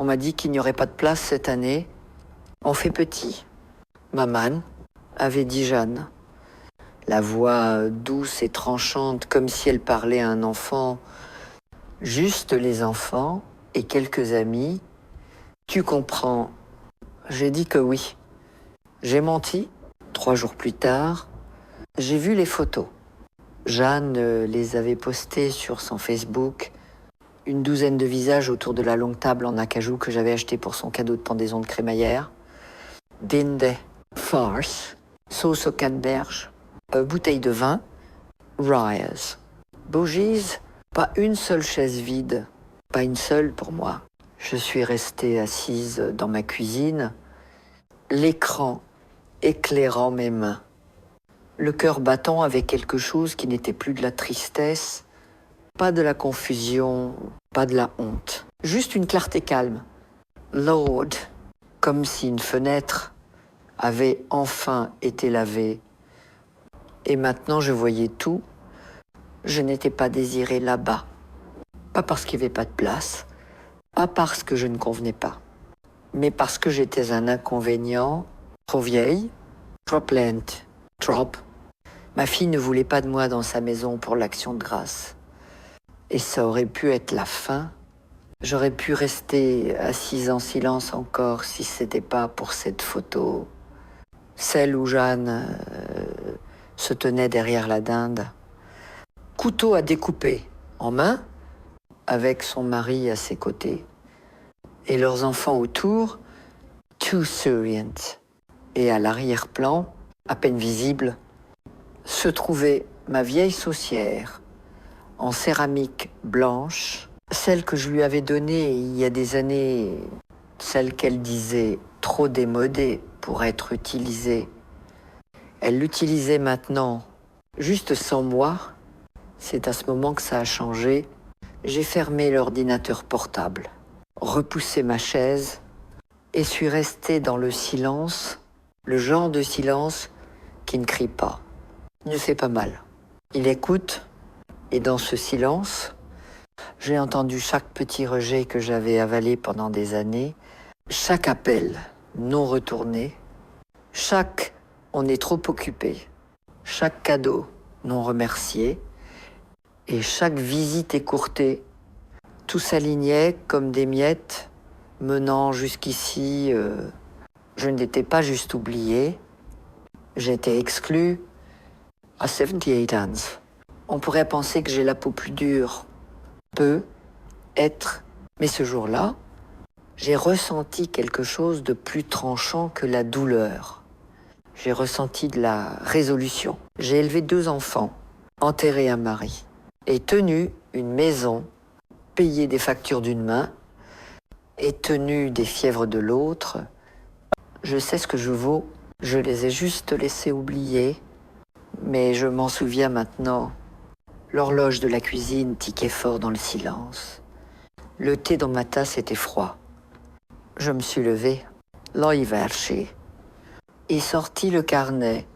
On m'a dit qu'il n'y aurait pas de place cette année. On fait petit. Maman, avait dit Jeanne. La voix douce et tranchante, comme si elle parlait à un enfant. Juste les enfants et quelques amis. Tu comprends. J'ai dit que oui. J'ai menti. 3 jours plus tard, j'ai vu les photos. Jeanne les avait postées sur son Facebook. Une douzaine de visages autour de la longue table en acajou que j'avais acheté pour son cadeau de pendaison de crémaillère. Dinde, farce, sauce aux canneberges, bouteille de vin, Ryers. Bougies, pas une seule chaise vide, pas une seule pour moi. Je suis restée assise dans ma cuisine, l'écran éclairant mes mains. Le cœur battant avec quelque chose qui n'était plus de la tristesse, pas de la confusion, pas de la honte. Juste une clarté calme. Lord, comme si une fenêtre avait enfin été lavée. Et maintenant je voyais tout. Je n'étais pas désirée là-bas. Pas parce qu'il n'y avait pas de place, pas parce que je ne convenais pas, mais parce que j'étais un inconvénient, trop vieille, trop lente, trop. Ma fille ne voulait pas de moi dans sa maison pour l'Action de grâce. Et ça aurait pu être la fin. J'aurais pu rester assise en silence encore si c'était pas pour cette photo. Celle où Jeanne se tenait derrière la dinde. Couteau à découper en main, avec son mari à ses côtés. Et leurs enfants autour, Two Syrians. Et à l'arrière-plan, à peine visible, se trouvait ma vieille saucière, en céramique blanche, celle que je lui avais donnée il y a des années, celle qu'elle disait trop démodée pour être utilisée. Elle l'utilisait maintenant, juste sans moi. C'est à ce moment que ça a changé. J'ai fermé l'ordinateur portable, repoussé ma chaise et suis restée dans le silence, le genre de silence qui ne crie pas. Il ne fait pas mal. Il écoute. Et dans ce silence, j'ai entendu chaque petit rejet que j'avais avalé pendant des années, chaque appel non retourné, chaque on est trop occupé, chaque cadeau non remercié et chaque visite écourtée. Tout s'alignait comme des miettes menant jusqu'ici. Je n'étais pas juste oubliée, j'étais exclue à 78 ans. On pourrait penser que j'ai la peau plus dure, peut être, mais ce jour-là, j'ai ressenti quelque chose de plus tranchant que la douleur. J'ai ressenti de la résolution. J'ai élevé 2 enfants, enterré un mari, et tenu une maison, payé des factures d'une main, et tenu des fièvres de l'autre. Je sais ce que je vaux, je les ai juste laissés oublier, mais je m'en souviens maintenant. L'horloge de la cuisine tiquait fort dans le silence. Le thé dans ma tasse était froid. Je me suis levée, l'œil verché, et sorti le carnet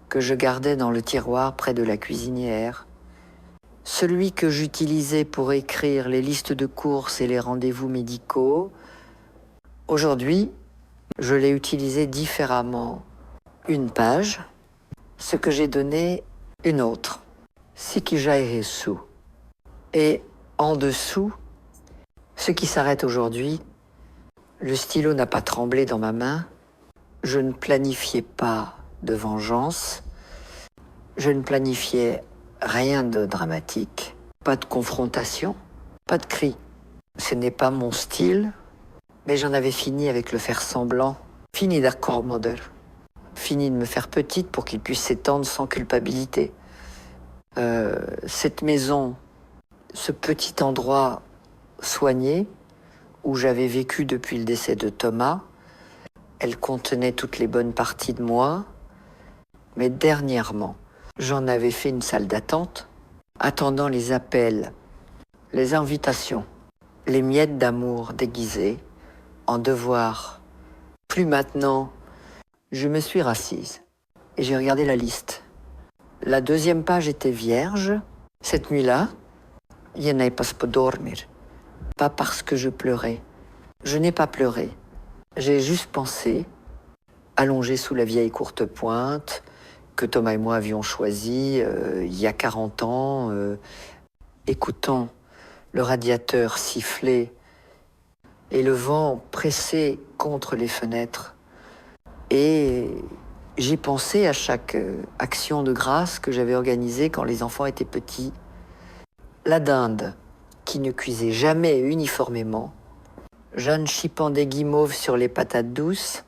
que je gardais dans le tiroir près de la cuisinière, celui que j'utilisais pour écrire les listes de courses et les rendez-vous médicaux. Aujourd'hui, je l'ai utilisé différemment. Une page, ce que j'ai donné, une autre. Sikijairesu. Et en dessous, ce qui s'arrête aujourd'hui, le stylo n'a pas tremblé dans ma main, je ne planifiais pas de vengeance, je ne planifiais rien de dramatique, pas de confrontation, pas de cri. Ce n'est pas mon style, mais j'en avais fini avec le faire semblant, fini d'accommoder, fini de me faire petite pour qu'il puisse s'étendre sans culpabilité. Cette maison, ce petit endroit soigné où j'avais vécu depuis le décès de Thomas, elle contenait toutes les bonnes parties de moi, mais dernièrement, j'en avais fait une salle d'attente, attendant les appels, les invitations, les miettes d'amour déguisées en devoir. Plus maintenant, je me suis rassise et j'ai regardé la liste. La 2e page était vierge. Cette nuit-là, je n'ai pas pu dormir. Pas parce que je pleurais, Je n'ai pas pleuré. J'ai juste pensé, allongé sous la vieille courte pointe, que Thomas et moi avions choisi il y a 40 ans, écoutant le radiateur siffler et le vent pressé contre les fenêtres. Et j'ai pensé à chaque action de grâce que j'avais organisée quand les enfants étaient petits. La dinde, qui ne cuisait jamais uniformément, Jeanne chipant des guimauves sur les patates douces,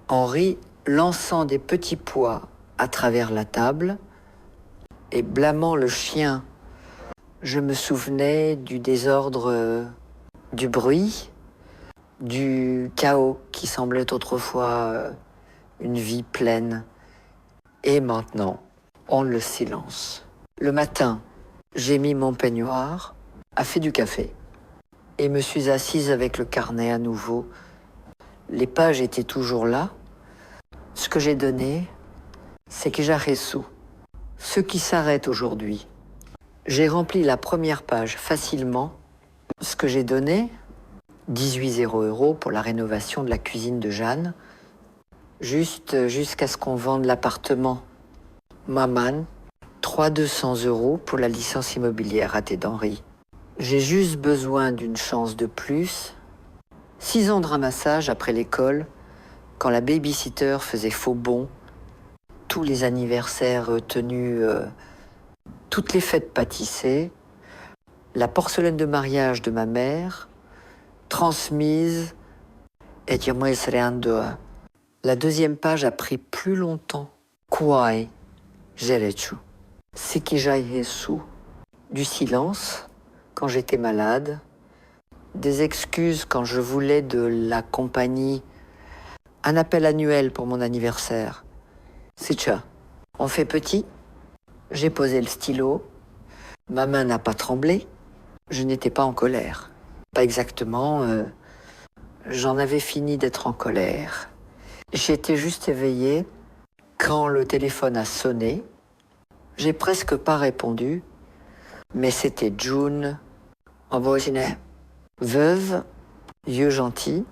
Henri lançant des petits pois à travers la table et blâmant le chien. Je me souvenais du désordre, du bruit, du chaos qui semblait autrefois une vie pleine. Et maintenant, le silence. Le matin, j'ai mis mon peignoir, a fait du café et me suis assise avec le carnet à nouveau. Les pages étaient toujours là. Ce que j'ai donné, c'est que j'ai reçu. Ce qui s'arrête aujourd'hui. J'ai rempli la première page facilement. Ce que j'ai donné, 18,0 € pour la rénovation de la cuisine de Jeanne, juste jusqu'à ce qu'on vende l'appartement. Maman, 300 € pour la licence immobilière ratée d'Henri. J'ai juste besoin d'une chance de plus. 6 ans de ramassage après l'école, quand la babysitter faisait faux bond, tous les anniversaires tenus, toutes les fêtes pâtissées, la porcelaine de mariage de ma mère, transmise, et la deuxième page a pris plus longtemps. Kwai, Jerechu. Sikijai Hesu. Du silence, quand j'étais malade, des excuses quand je voulais de la compagnie, un appel annuel pour mon anniversaire. Sicha, on fait petit. J'ai posé le stylo. Ma main n'a pas tremblé. Je n'étais pas en colère. Pas exactement. J'en avais fini d'être en colère. J'étais juste éveillée quand le téléphone a sonné. J'ai presque pas répondu, mais c'était June, en voisine, veuve, yeux gentils,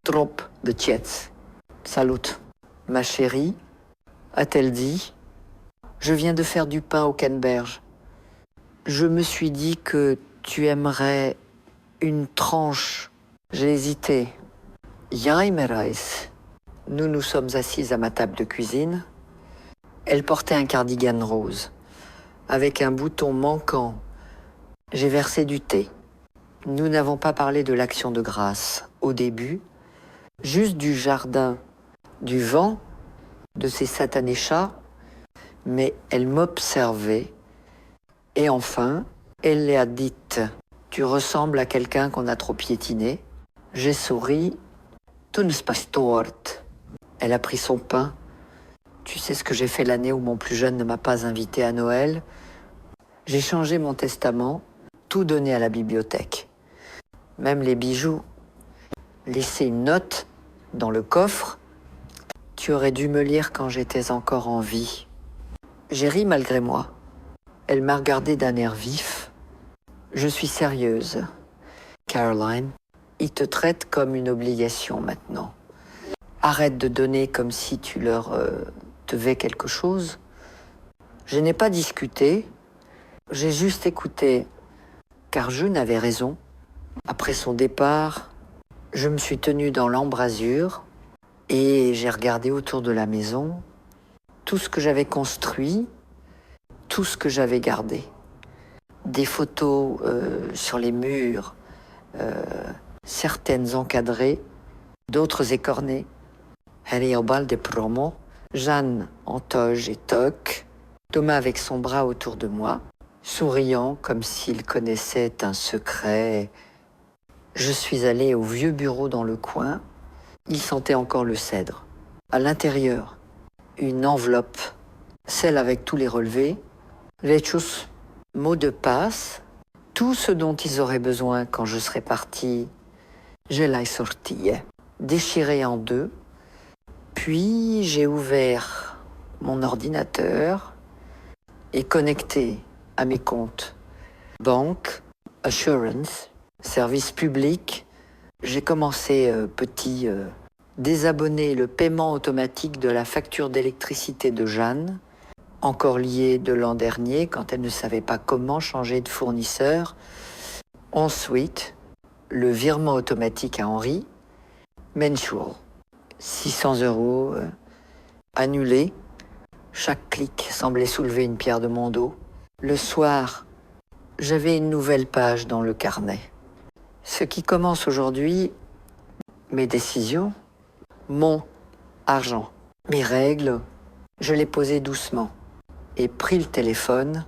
trop de tiets. Salut. Ma chérie, a-t-elle dit, je viens de faire du pain au canneberge. Je me suis dit que tu aimerais une tranche. J'ai hésité. Yaimerais. Nous nous sommes assises à ma table de cuisine. Elle portait un cardigan rose, avec un bouton manquant. J'ai versé du thé. Nous n'avons pas parlé de l'action de grâce au début, juste du jardin, du vent, de ces satanés chats, mais elle m'observait. Et enfin, elle l'a dite. Tu ressembles à quelqu'un qu'on a trop piétiné. J'ai souri. Tunspastort. Elle a pris son pain. Tu sais ce que j'ai fait l'année où mon plus jeune ne m'a pas invité à Noël? J'ai changé mon testament, tout donné à la bibliothèque. Même les bijoux. Laissé une note dans le coffre. Tu aurais dû me lire quand j'étais encore en vie. J'ai ri malgré moi. Elle m'a regardé d'un air vif. Je suis sérieuse. Caroline, ils te traitent comme une obligation maintenant. Arrête de donner comme si tu leur devais quelque chose. Je n'ai pas discuté, j'ai juste écouté, car June avait raison. Après son départ, je me suis tenue dans l'embrasure et j'ai regardé autour de la maison tout ce que j'avais construit, tout ce que j'avais gardé. Des photos sur les murs, certaines encadrées, d'autres écornées. Harry au bal des promos, Jeanne en toge et toque, Thomas avec son bras autour de moi, souriant comme s'il connaissait un secret. Je suis allée au vieux bureau dans le coin. Il sentait encore le cèdre. À l'intérieur, une enveloppe, celle avec tous les relevés, Rechus, mots de passe, tout ce dont ils auraient besoin quand je serais partie. Je l'ai sorti, déchiré en deux. Puis j'ai ouvert mon ordinateur et connecté à mes comptes. Banque, assurance, service public, J'ai commencé petit, désabonner le paiement automatique de la facture d'électricité de Jeanne, encore liée de l'an dernier quand elle ne savait pas comment changer de fournisseur. Ensuite, le virement automatique à Henri, mensual, 600 € annulés. Chaque clic semblait soulever une pierre de mon dos. Le soir, j'avais une nouvelle page dans le carnet. Ce qui commence aujourd'hui, mes décisions, mon argent, mes règles, je les posais doucement et pris le téléphone,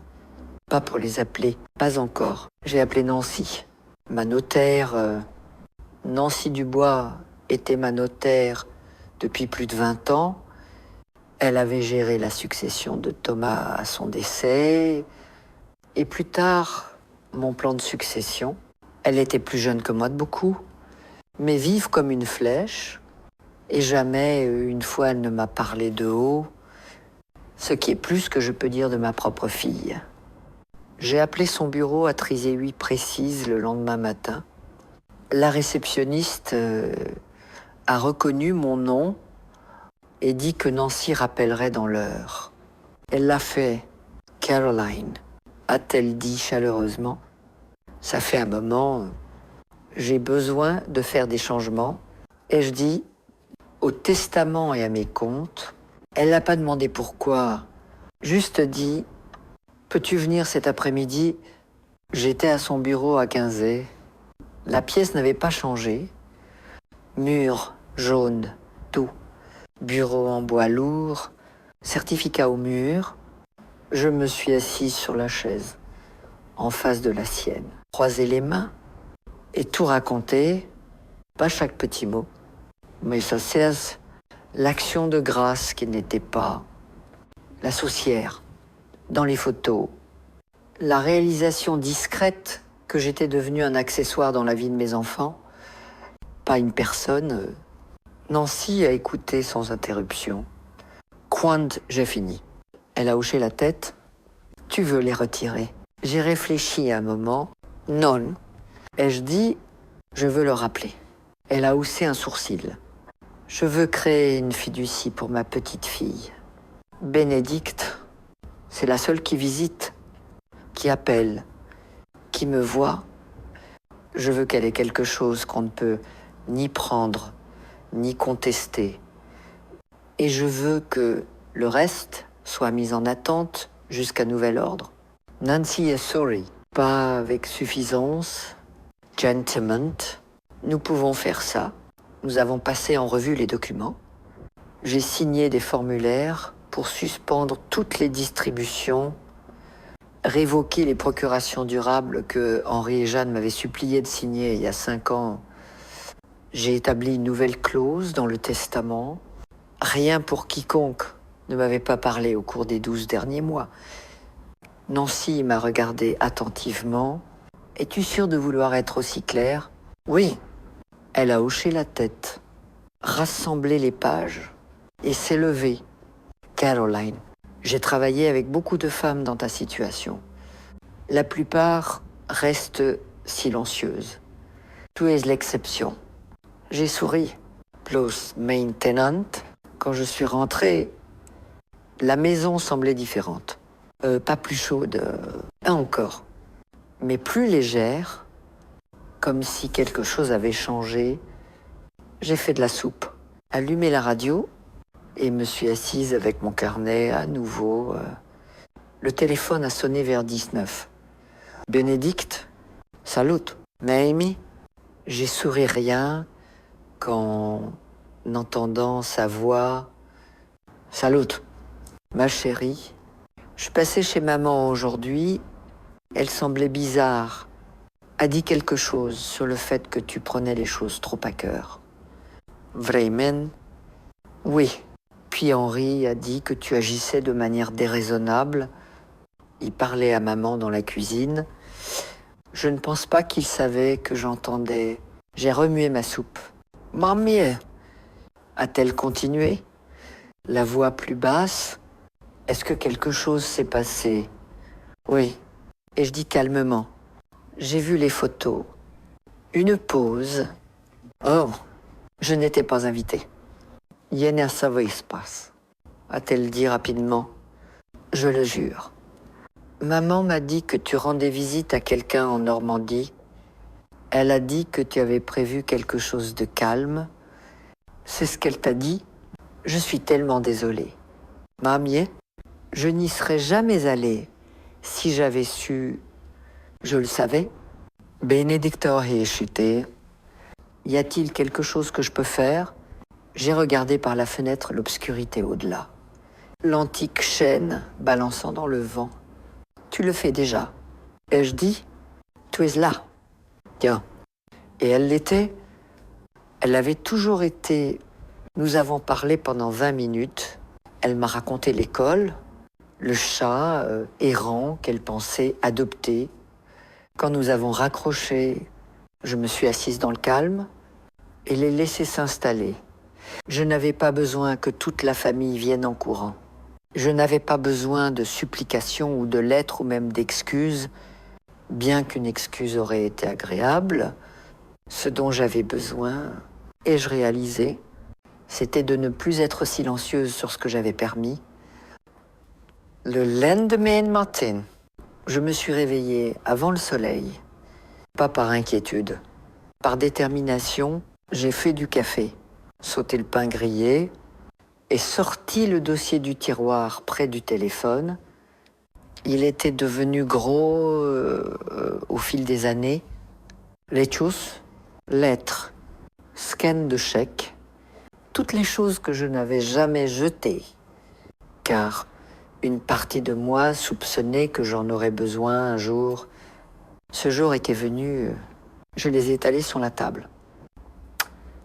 pas pour les appeler, pas encore. J'ai appelé Nancy, ma notaire. Nancy Dubois était ma notaire depuis plus de 20 ans. Elle avait géré la succession de Thomas à son décès et plus tard mon plan de succession. Elle était plus jeune que moi de beaucoup, mais vive comme une flèche, et jamais une fois elle ne m'a parlé de haut, ce qui est plus que je peux dire de ma propre fille. J'ai appelé son bureau à Trizéhuit précise le lendemain matin. La réceptionniste a reconnu mon nom et dit que Nancy rappellerait dans l'heure. Elle l'a fait. Caroline, a-t-elle dit chaleureusement. Ça fait un moment, j'ai besoin de faire des changements. Et je dis, au testament et à mes comptes, elle n'a pas demandé pourquoi, juste dit, peux-tu venir cet après-midi? J'étais à son bureau à Quinzay. La pièce n'avait pas changé. Mur jaune, tout. Bureau en bois lourd, certificat au mur. Je me suis assise sur la chaise, en face de la sienne, croisé les mains et tout raconté, pas chaque petit mot, mais ça c'est l'action de grâce qui n'était pas, la saucière, dans les photos, la réalisation discrète que j'étais devenue un accessoire dans la vie de mes enfants, pas une personne. Nancy a écouté sans interruption. Quand j'ai fini, elle a hoché la tête. Tu veux les retirer? J'ai réfléchi un moment. Non. Et je dis, je veux le rappeler. Elle a haussé un sourcil. Je veux créer une fiducie pour ma petite fille. Bénédicte, c'est la seule qui visite, qui appelle, qui me voit. Je veux qu'elle ait quelque chose qu'on ne peut ni prendre, ni contester. Et je veux que le reste soit mis en attente jusqu'à nouvel ordre. Nancy est sorry. Pas avec suffisance. Gentlemen, nous pouvons faire ça. Nous avons passé en revue les documents. J'ai signé des formulaires pour suspendre toutes les distributions, révoquer les procurations durables que Henri et Jeanne m'avaient supplié de signer il y a 5 ans. J'ai établi une nouvelle clause dans le testament. Rien pour quiconque ne m'avait pas parlé au cours des 12 derniers mois. Nancy m'a regardé attentivement. « Es-tu sûre de vouloir être aussi claire ?»« Oui. » Elle a hoché la tête, rassemblé les pages et s'est levée. « Caroline, j'ai travaillé avec beaucoup de femmes dans ta situation. La plupart restent silencieuses. Tu es l'exception. » J'ai souri. Plus maintenant, quand je suis rentrée, la maison semblait différente. Pas plus chaude, encore, mais plus légère, comme si quelque chose avait changé. J'ai fait de la soupe, allumé la radio et me suis assise avec mon carnet à nouveau. Le téléphone a sonné vers 19. Bénédicte, salut, Mamie. J'ai souri rien qu'en entendant sa voix. Salut, ma chérie. Je passais chez maman aujourd'hui. Elle semblait bizarre. A dit quelque chose sur le fait que tu prenais les choses trop à cœur. Vraiment? Oui. Puis Henri a dit que tu agissais de manière déraisonnable. Il parlait à maman dans la cuisine. Je ne pense pas qu'il savait que j'entendais. J'ai remué ma soupe. Mamie, a-t-elle continué? La voix plus basse. Est-ce que quelque chose s'est passé? Oui. Et je dis calmement. J'ai vu les photos. Une pause Oh, je n'étais pas invitée. Je ne savais pas, a-t-elle dit rapidement. Je le jure. Maman m'a dit que tu rendais visite à quelqu'un en Normandie. Elle a dit que tu avais prévu quelque chose de calme. C'est ce qu'elle t'a dit. Je suis tellement désolée. Mamie, je n'y serais jamais allée si j'avais su. Je le savais. Benedictor est chuté. Y a-t-il quelque chose que je peux faire? J'ai regardé par la fenêtre l'obscurité au-delà. L'antique chaîne balançant dans le vent. Tu le fais déjà. Ai-je dit? Tu es là. Tiens. Et elle l'était. Elle avait toujours été. Nous avons parlé pendant 20 minutes. Elle m'a raconté l'école, le chat errant qu'elle pensait adopter. Quand nous avons raccroché, je me suis assise dans le calme et l'ai laissé s'installer. Je n'avais pas besoin que toute la famille vienne en courant. Je n'avais pas besoin de supplications ou de lettres ou même d'excuses, bien qu'une excuse aurait été agréable. Ce dont j'avais besoin, ai-je réalisé, c'était de ne plus être silencieuse sur ce que j'avais permis. Le lendemain matin, je me suis réveillée avant le soleil, pas par inquiétude. Par détermination, j'ai fait du café, sauté le pain grillé et sorti le dossier du tiroir près du téléphone. Il était devenu gros au fil des années. Lettres, lettres, scan de chèques, toutes les choses que je n'avais jamais jetées, car une partie de moi soupçonnait que j'en aurais besoin un jour. Ce jour était venu, je les ai étalés sur la table.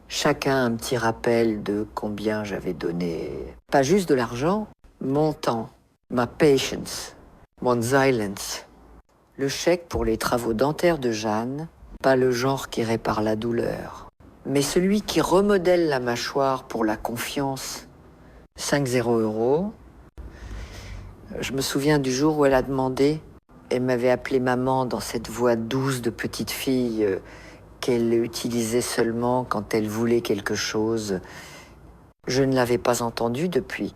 Chacun un petit rappel de combien j'avais donné. Pas juste de l'argent, mon temps, ma patience, mon silence. Le chèque pour les travaux dentaires de Jeanne, pas le genre qui répare la douleur, mais celui qui remodèle la mâchoire pour la confiance. 5,0 €. Je me souviens du jour où elle a demandé, elle m'avait appelé maman dans cette voix douce de petite fille qu'elle utilisait seulement quand elle voulait quelque chose. Je ne l'avais pas entendue depuis.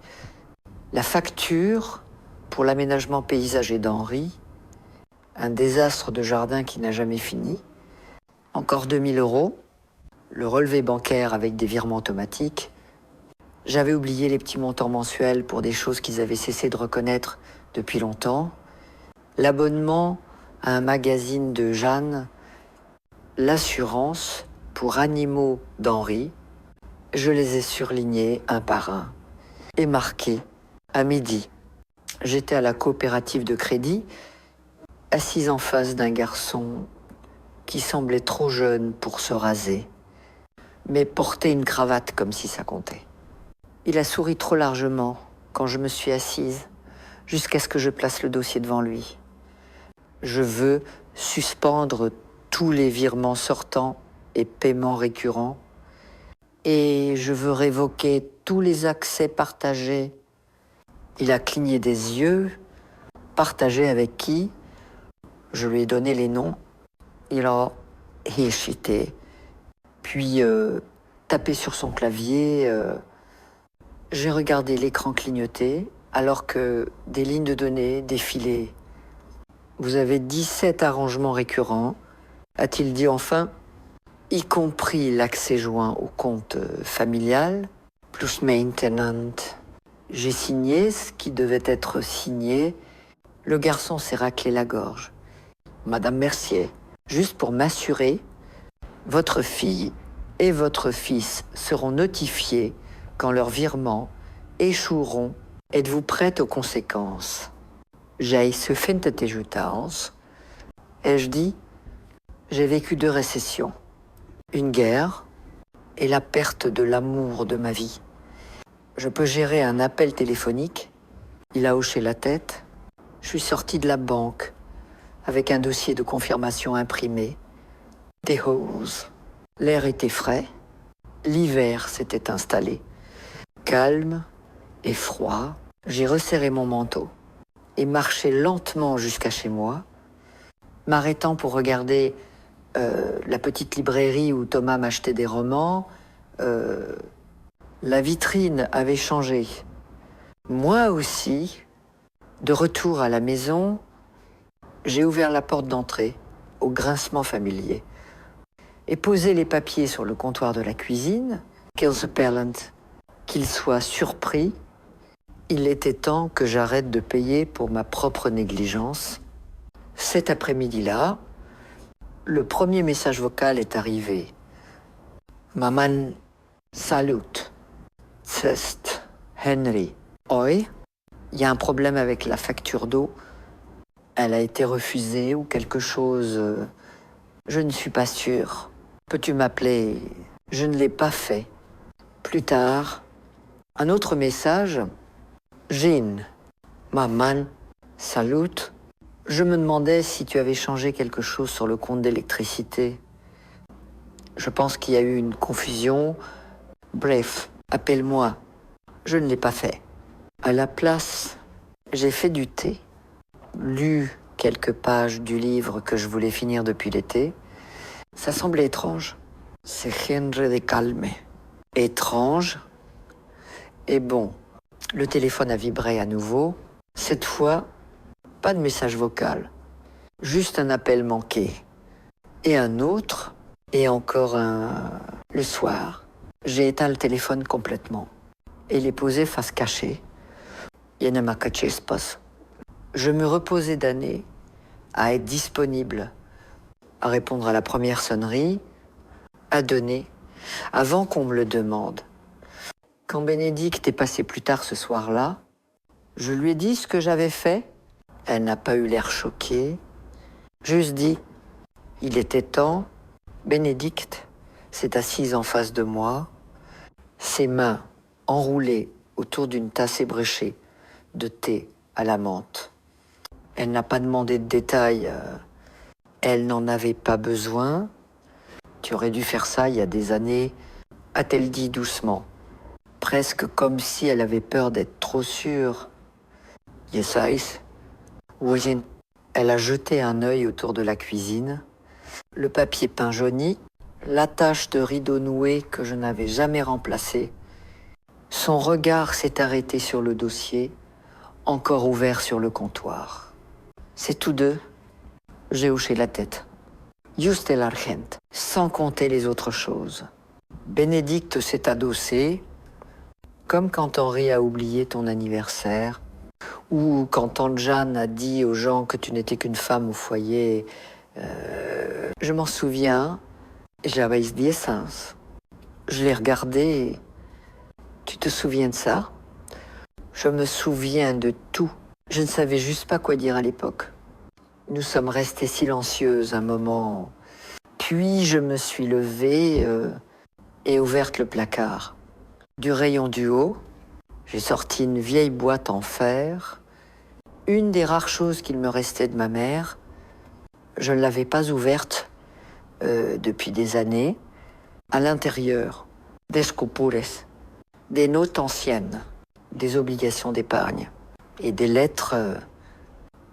La facture pour l'aménagement paysager d'Henri, un désastre de jardin qui n'a jamais fini, encore 2000 €, le relevé bancaire avec des virements automatiques. J'avais oublié les petits montants mensuels pour des choses qu'ils avaient cessé de reconnaître depuis longtemps. L'abonnement à un magazine de Jeanne, l'assurance pour animaux d'Henri. Je les ai surlignés un par un et marqués à midi. J'étais à la coopérative de crédit, assise en face d'un garçon qui semblait trop jeune pour se raser, mais portait une cravate comme si ça comptait. Il a souri trop largement quand je me suis assise, jusqu'à ce que je place le dossier devant lui. Je veux suspendre tous les virements sortants et paiements récurrents, et je veux révoquer tous les accès partagés. Il a cligné des yeux. Partagé avec qui? Je lui ai donné les noms. Il a hésité, puis tapé sur son clavier. J'ai regardé l'écran clignoter alors que des lignes de données défilaient. Vous avez 17 arrangements récurrents, a-t-il dit enfin, y compris l'accès joint au compte familial, plus maintenance. J'ai signé ce qui devait être signé. Le garçon s'est raclé la gorge. Madame Mercier, juste pour m'assurer, votre fille et votre fils seront notifiés quand leurs virements échoueront. Êtes-vous prête aux conséquences? J'ai ce fait de tes jutance. Ai-je dit? J'ai vécu 2 récessions. Une guerre et la perte de l'amour de ma vie. Je peux gérer un appel téléphonique. Il a hoché la tête. Je suis sorti de la banque avec un dossier de confirmation imprimé. Des hoses. L'air était frais. L'hiver s'était installé. Calme et froid, j'ai resserré mon manteau et marché lentement jusqu'à chez moi, m'arrêtant pour regarder la petite librairie où Thomas m'achetait des romans, la vitrine avait changé. Moi aussi, de retour à la maison, j'ai ouvert la porte d'entrée au grincement familier et posé les papiers sur le comptoir de la cuisine. Qu'il soit surpris, il était temps que j'arrête de payer pour ma propre négligence. Cet après-midi-là, le premier message vocal est arrivé. Maman, salut. C'est Henry. Oi, il y a un problème avec la facture d'eau. Elle a été refusée ou quelque chose. Je ne suis pas sûre. Peux-tu m'appeler? Je ne l'ai pas fait. Plus tard, un autre message. Jean, maman, salut. Je me demandais si tu avais changé quelque chose sur le compte d'électricité. Je pense qu'il y a eu une confusion. Bref, appelle-moi. Je ne l'ai pas fait. À la place, j'ai fait du thé, lu quelques pages du livre que je voulais finir depuis l'été. Ça semblait étrange. C'est Henry de Calme. Étrange. Et bon, le téléphone a vibré à nouveau. Cette fois, pas de message vocal. Juste un appel manqué. Et un autre, et encore un... Le soir, j'ai éteint le téléphone complètement et l'ai posé face cachée. Je me reposais d'années à être disponible, à répondre à la première sonnerie, à donner, avant qu'on me le demande. Quand Bénédicte est passée plus tard ce soir-là, je lui ai dit ce que j'avais fait. Elle n'a pas eu l'air choquée. Juste dit, il était temps. Bénédicte s'est assise en face de moi, ses mains enroulées autour d'une tasse ébréchée de thé à la menthe. Elle n'a pas demandé de détails. Elle n'en avait pas besoin. Tu aurais dû faire ça il y a des années, a-t-elle dit doucement, presque comme si elle avait peur d'être trop sûre. Yes, ice. Elle a jeté un œil autour de la cuisine. Le papier peint jauni, l'attache de rideau noué que je n'avais jamais remplacée. Son regard s'est arrêté sur le dossier, encore ouvert sur le comptoir. C'est tous deux. J'ai hoché la tête. Juste l'argent, sans compter les autres choses. Bénédicte s'est adossée, comme quand Henri a oublié ton anniversaire, ou quand tante Jeanne a dit aux gens que tu n'étais qu'une femme au foyer. Je m'en souviens, j'avais 10 ans. Je l'ai regardé. Tu te souviens de ça? Je me souviens de tout. Je ne savais juste pas quoi dire à l'époque. Nous sommes restés silencieuses un moment. Puis je me suis levée et ouverte le placard. Du rayon du haut, j'ai sorti une vieille boîte en fer, une des rares choses qu'il me restait de ma mère. Je ne l'avais pas ouverte depuis des années. À l'intérieur, des scopures, des notes anciennes, des obligations d'épargne et des lettres,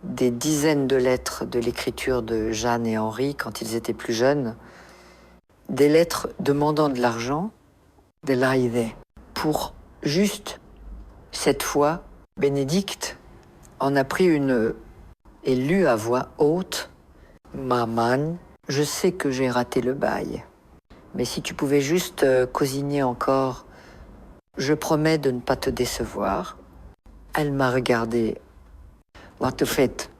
des dizaines de lettres de l'écriture de Jeanne et Henri quand ils étaient plus jeunes, des lettres demandant de l'argent, de l'aide, pour juste, cette fois, Bénédicte en a pris une et lut à voix haute. Maman, je sais que j'ai raté le bail, mais si tu pouvais juste cosiner encore, je promets de ne pas te décevoir. Elle m'a regardé. En fait,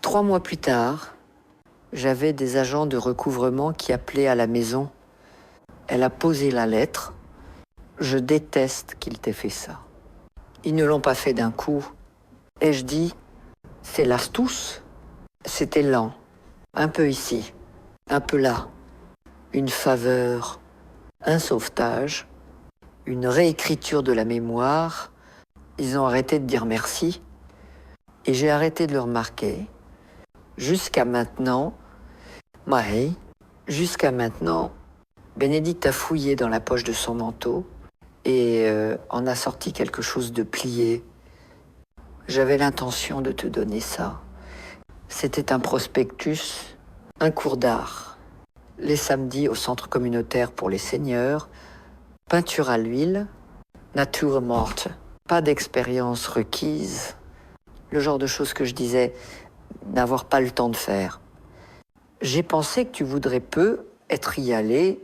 3 mois plus tard, j'avais des agents de recouvrement qui appelaient à la maison. Elle a posé la lettre. Je déteste qu'ils t'aient fait ça. Ils ne l'ont pas fait d'un coup. Et je dis, c'est l'astuce. C'était lent. Un peu ici, un peu là. Une faveur, un sauvetage, une réécriture de la mémoire. Ils ont arrêté de dire merci. Et j'ai arrêté de le remarquer. Jusqu'à maintenant, Marie, jusqu'à maintenant, Bénédicte a fouillé dans la poche de son manteau et en a sorti quelque chose de plié. J'avais l'intention de te donner ça. C'était un prospectus, un cours d'art. Les samedis au centre communautaire pour les seniors, peinture à l'huile, nature morte, pas d'expérience requise, le genre de choses que je disais n'avoir pas le temps de faire. J'ai pensé que tu voudrais peu être y allé.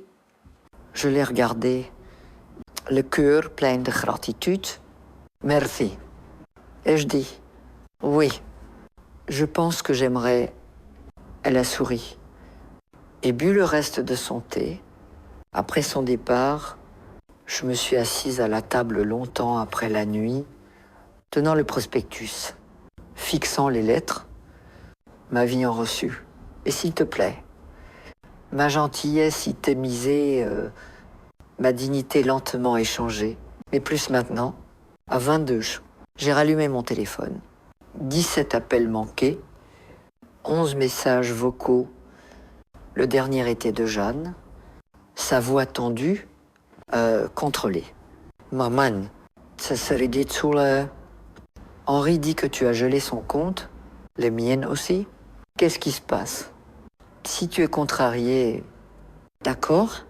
Je l'ai regardé, le cœur plein de gratitude. Merci. Et je dis, oui, je pense que j'aimerais. Elle a souri et bu le reste de son thé. Après son départ, je me suis assise à la table longtemps après la nuit, tenant le prospectus, fixant les lettres, ma vie en reçu. Et s'il te plaît, ma gentillesse itemisée, ma dignité lentement échangée. Mais plus maintenant, à 22, j'ai rallumé mon téléphone. 17 appels manqués, 11 messages vocaux. Le dernier était de Jeanne. Sa voix tendue, contrôlée. Maman, ça serait dit sous le... Henri dit que tu as gelé son compte, les miennes aussi. Qu'est-ce qui se passe? Si tu es contrarié, d'accord,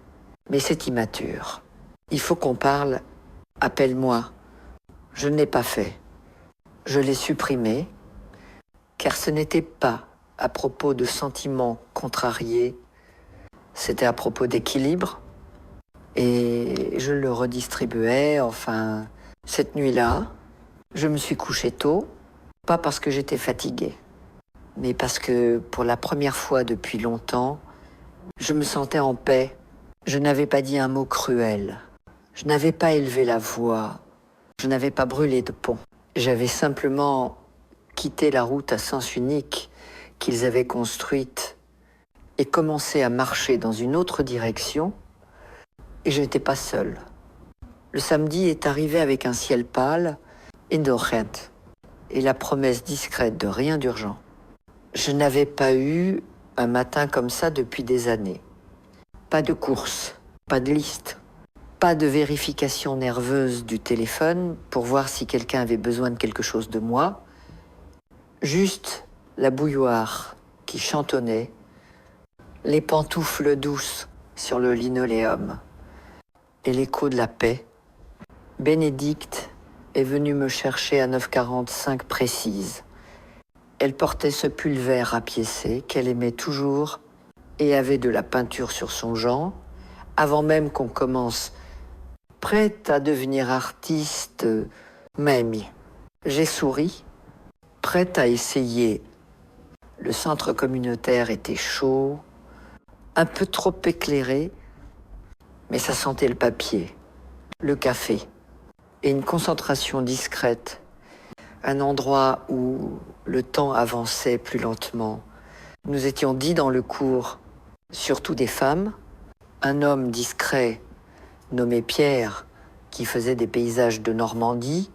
mais c'est immature. Il faut qu'on parle. Appelle-moi. Je ne l'ai pas fait. Je l'ai supprimé, car ce n'était pas à propos de sentiments contrariés, c'était à propos d'équilibre. Et je le redistribuais, enfin, cette nuit-là, je me suis couché tôt, pas parce que j'étais fatiguée, mais parce que pour la première fois depuis longtemps, je me sentais en paix. Je n'avais pas dit un mot cruel. Je n'avais pas élevé la voix. Je n'avais pas brûlé de pont. J'avais simplement quitté la route à sens unique qu'ils avaient construite et commencé à marcher dans une autre direction, et je n'étais pas seule. Le samedi est arrivé avec un ciel pâle, indulgent, et la promesse discrète de rien d'urgent. Je n'avais pas eu un matin comme ça depuis des années. Pas de course, pas de liste, pas de vérification nerveuse du téléphone pour voir si quelqu'un avait besoin de quelque chose de moi. Juste la bouilloire qui chantonnait, les pantoufles douces sur le linoléum et l'écho de la paix. Bénédicte est venue me chercher à 9h45 précise. Elle portait ce pull vert rapiécé qu'elle aimait toujours et avait de la peinture sur son gant, avant même qu'on commence. Prête à devenir artiste, Mamie. J'ai souri, prête à essayer. Le centre communautaire était chaud, un peu trop éclairé, mais ça sentait le papier, le café et une concentration discrète. Un endroit où le temps avançait plus lentement. Nous étions 10 dans le cours, surtout des femmes. Un homme discret, nommé Pierre, qui faisait des paysages de Normandie.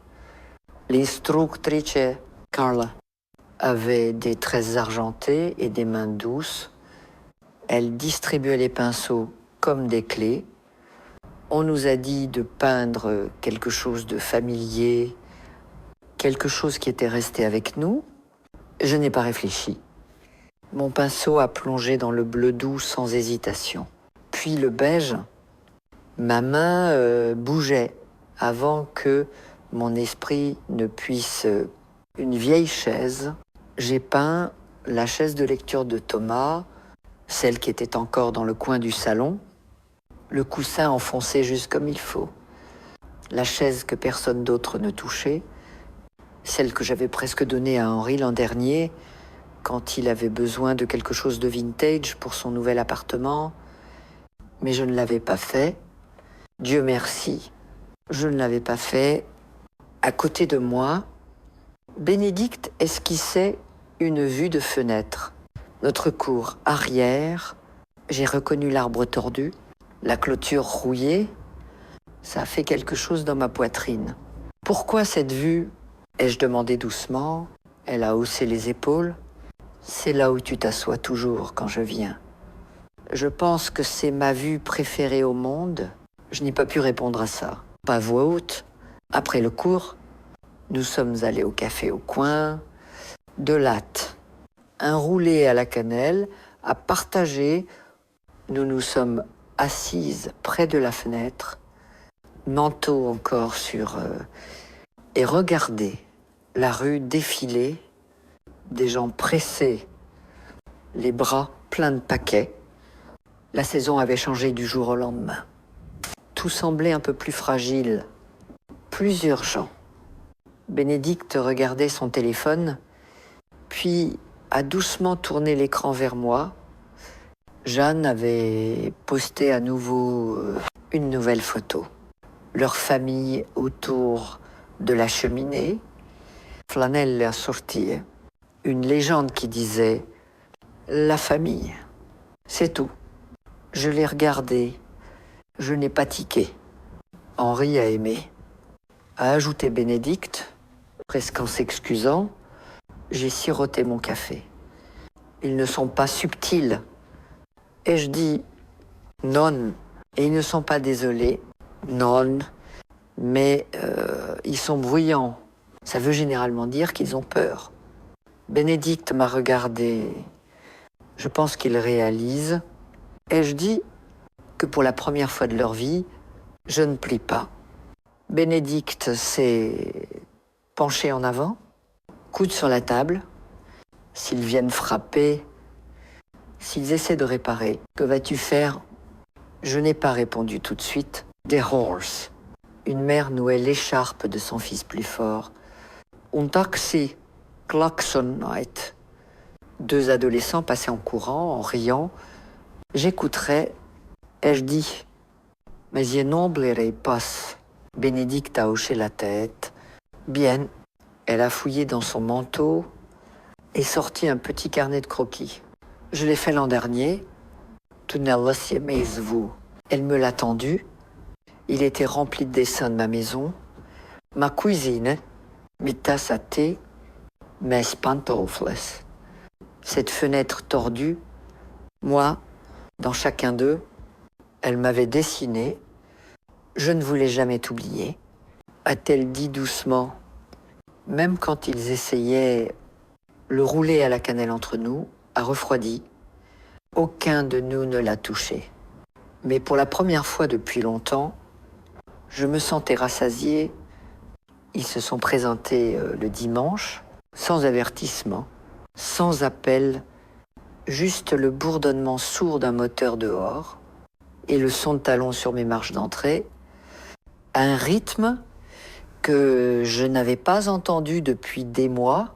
L'instructrice Carla avait des tresses argentées et des mains douces. Elle distribuait les pinceaux comme des clés. On nous a dit de peindre quelque chose de familier, quelque chose qui était resté avec nous. Je n'ai pas réfléchi. Mon pinceau a plongé dans le bleu doux sans hésitation. Puis le beige. Ma main bougeait avant que mon esprit ne puisse... Une vieille chaise. J'ai peint la chaise de lecture de Thomas, celle qui était encore dans le coin du salon, le coussin enfoncé juste comme il faut, la chaise que personne d'autre ne touchait, celle que j'avais presque donnée à Henri l'an dernier, quand il avait besoin de quelque chose de vintage pour son nouvel appartement. Mais je ne l'avais pas fait. Dieu merci, je ne l'avais pas fait. À côté de moi, Bénédicte esquissait une vue de fenêtre. Notre cour arrière, j'ai reconnu l'arbre tordu, la clôture rouillée. Ça a fait quelque chose dans ma poitrine. Pourquoi cette vue? Ai-je demandé doucement. Elle a haussé les épaules. C'est là où tu t'assois toujours quand je viens. Je pense que c'est ma vue préférée au monde. Je n'ai pas pu répondre à ça. Pas à voix haute. Après le cours, nous sommes allés au café au coin. De latte, un roulé à la cannelle, à partager nous nous sommes assises près de la fenêtre, manteau encore sur... et regardé la rue défiler, des gens pressés, les bras pleins de paquets. La saison avait changé du jour au lendemain. Tout semblait un peu plus fragile, plus urgent. Bénédicte regardait son téléphone, puis a doucement tourné l'écran vers moi. Jeanne avait posté à nouveau une nouvelle photo. Leur famille autour de la cheminée. Flanelle a sorti une légende qui disait « La famille, c'est tout ». Je l'ai regardé, je n'ai pas tiqué. Henri a aimé. A ajouté Bénédicte, presque en s'excusant, j'ai siroté mon café. Ils ne sont pas subtils. Et je dis non. Et ils ne sont pas désolés. Non. Mais ils sont bruyants. Ça veut généralement dire qu'ils ont peur. Bénédicte m'a regardé. Je pense qu'ils réalisent. Et je dis que pour la première fois de leur vie, je ne plie pas. Bénédicte s'est penchée en avant, coude sur la table. S'ils viennent frapper, s'ils essaient de réparer, que vas-tu faire? Je n'ai pas répondu tout de suite. Des horse. Une mère nouait l'écharpe de son fils plus fort. Un taxi, klaxon night. Deux adolescents passaient en courant, en riant. J'écouterai, ai-je dit. Mais je n'oublierai pas. Bénédicte a hoché la tête. Bien. Elle a fouillé dans son manteau et sorti un petit carnet de croquis. Je l'ai fait l'an dernier. vous. Elle me l'a tendu. Il était rempli de dessins de ma maison. Ma cuisine, mes tasses à thé, mes pantoufles. Cette fenêtre tordue, moi, dans chacun d'eux, elle m'avait dessiné. Je ne voulais jamais t'oublier, a-t-elle dit doucement. Même quand ils essayaient le rouler à la cannelle entre nous, a refroidi. Aucun de nous ne l'a touché. Mais pour la première fois depuis longtemps, je me sentais rassasié. Ils se sont présentés le dimanche, sans avertissement, sans appel, juste le bourdonnement sourd d'un moteur dehors et le son de talons sur mes marches d'entrée, à un rythme que je n'avais pas entendu depuis des mois,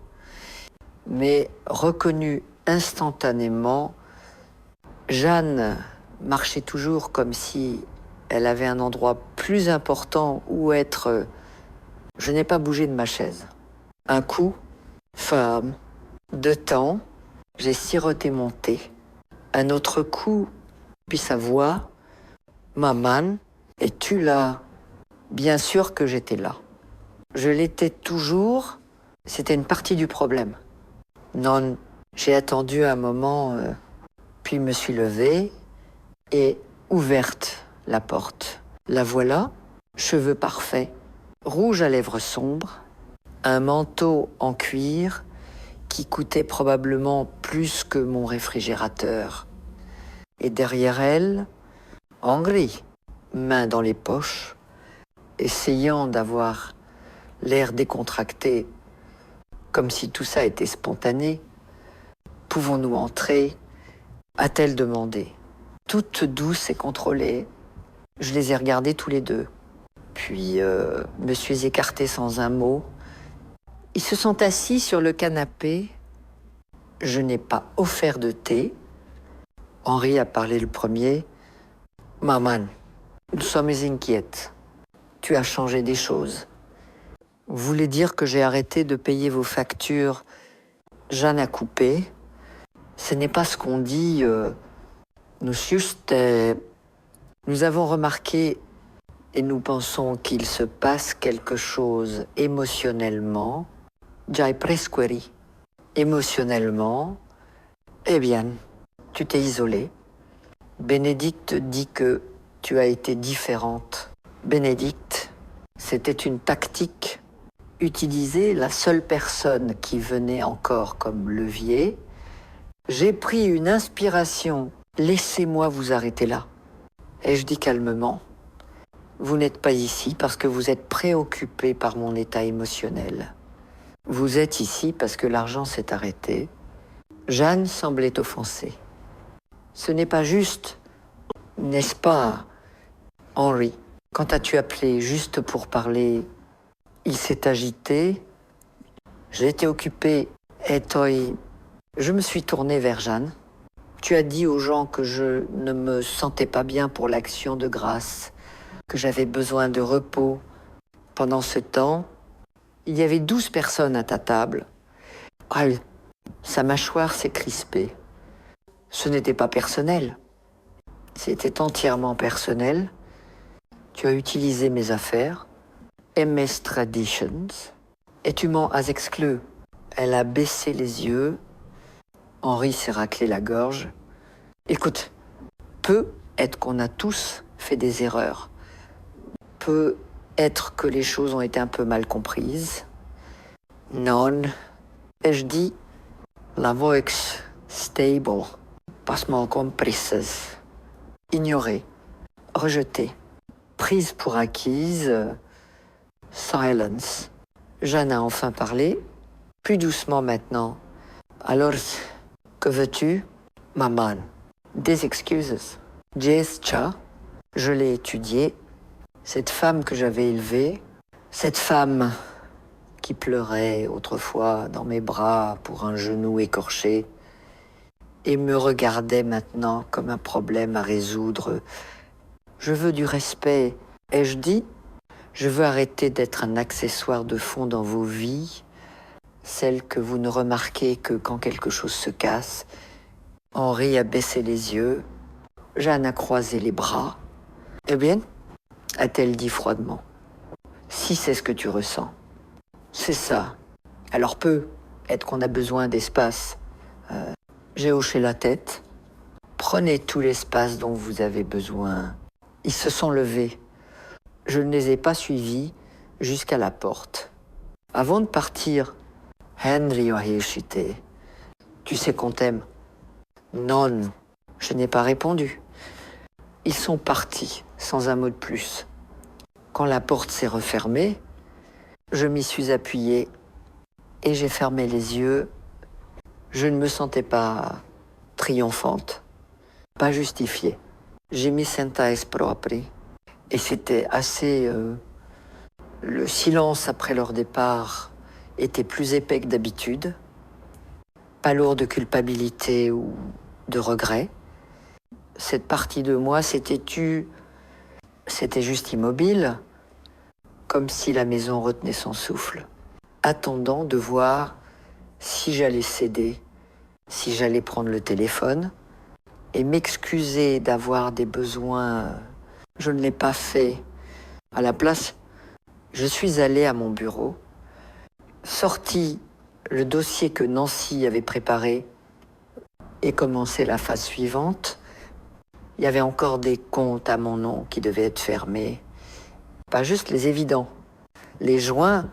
mais reconnu instantanément. Jeanne marchait toujours comme si elle avait un endroit plus important où être. Je n'ai pas bougé de ma chaise. Un coup, femme, 2 temps, j'ai siroté mon thé. Un autre coup, puis sa voix, maman, es-tu là? Bien sûr que j'étais là. Je l'étais toujours, c'était une partie du problème. Non, j'ai attendu un moment, puis me suis levée et ouverte la porte. La voilà, cheveux parfaits, rouge à lèvres sombres, un manteau en cuir qui coûtait probablement plus que mon réfrigérateur. Et derrière elle, Henri, main dans les poches, essayant d'avoir l'air décontracté, comme si tout ça était spontané. Pouvons-nous entrer? A-t-elle demandé. Toute douce et contrôlée, je les ai regardés tous les deux. Puis me suis écartée sans un mot. Ils se sont assis sur le canapé. Je n'ai pas offert de thé. Henri a parlé le premier. Maman, nous sommes inquiètes. Tu as changé des choses. Vous voulez dire que j'ai arrêté de payer vos factures? Jeanne a coupé. Ce n'est pas ce qu'on dit. Nous avons remarqué et nous pensons qu'il se passe quelque chose émotionnellement. Già presqueri. Émotionnellement. Eh bien, tu t'es isolée. Bénédicte dit que tu as été différente. Bénédicte, c'était une tactique. Utiliser la seule personne qui venait encore comme levier. J'ai pris une inspiration Laissez-moi vous arrêter là. Et je dis calmement, vous n'êtes pas ici parce que vous êtes préoccupé par mon état émotionnel. Vous êtes ici parce que l'argent s'est arrêté. Jeanne semblait offensée. Ce n'est pas juste, n'est-ce pas, Henri? Quand as-tu appelé juste pour parler? Il s'est agité. J'ai été occupé. Et toi, je me suis tourné vers Jeanne. Tu as dit aux gens que je ne me sentais pas bien pour l'action de grâce, que j'avais besoin de repos. Pendant ce temps, il y avait 12 personnes à ta table. Ah, sa mâchoire s'est crispée. Ce n'était pas personnel. C'était entièrement personnel. Tu as utilisé mes affaires, MS Traditions, et tu m'en as exclu. Elle a baissé les yeux. Henri s'est raclé la gorge. Écoute, peut être qu'on a tous fait des erreurs. Peut être que les choses ont été un peu mal comprises. Non. Et je dis, la voix stable, pas mal comprises. Ignorée, rejetée, prise pour acquise, silence. Jeanne a enfin parlé, plus doucement maintenant. Alors, que veux-tu, maman? Des excuses. Jess-cha, je l'ai étudiée. Cette femme que j'avais élevée, cette femme qui pleurait autrefois dans mes bras pour un genou écorché et me regardait maintenant comme un problème à résoudre. Je veux du respect. Et je dis, je veux arrêter d'être un accessoire de fond dans vos vies, celle que vous ne remarquez que quand quelque chose se casse. Henri a baissé les yeux. Jeanne a croisé les bras. Eh bien, a-t-elle dit froidement, si c'est ce que tu ressens, c'est ça. Alors peut être qu'on a besoin d'espace. J'ai hoché la tête. Prenez tout l'espace dont vous avez besoin. Ils se sont levés. Je ne les ai pas suivis jusqu'à la porte. Avant de partir, Henry Ohishite, tu sais qu'on t'aime. Non, je n'ai pas répondu. Ils sont partis, sans un mot de plus. Quand la porte s'est refermée, je m'y suis appuyée et j'ai fermé les yeux. Je ne me sentais pas triomphante, pas justifiée. J'ai mis senta espropri et c'était assez... le silence après leur départ était plus épais que d'habitude, pas lourd de culpabilité ou de regret. Cette partie de moi s'était tue, c'était juste immobile, comme si la maison retenait son souffle, attendant de voir si j'allais céder, si j'allais prendre le téléphone et m'excuser d'avoir des besoins. Je ne l'ai pas fait. À la place, je suis allé à mon bureau, sorti le dossier que Nancy avait préparé et commencé la phase suivante. Il y avait encore des comptes à mon nom qui devaient être fermés. Pas juste les évidents. Les joints,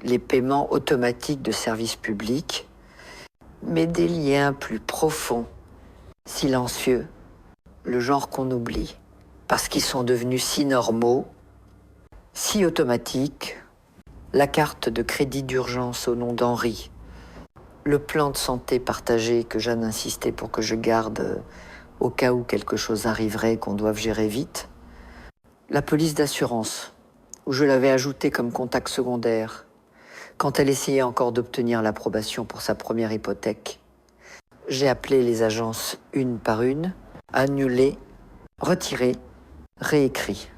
les paiements automatiques de services publics, mais des liens plus profonds, silencieux, le genre qu'on oublie, parce qu'ils sont devenus si normaux, si automatiques. La carte de crédit d'urgence au nom d'Henri, le plan de santé partagé que Jeanne insistait pour que je garde au cas où quelque chose arriverait qu'on doive gérer vite, la police d'assurance, où je l'avais ajoutée comme contact secondaire, quand elle essayait encore d'obtenir l'approbation pour sa première hypothèque. J'ai appelé les agences une par une, annulé, retiré, réécrit.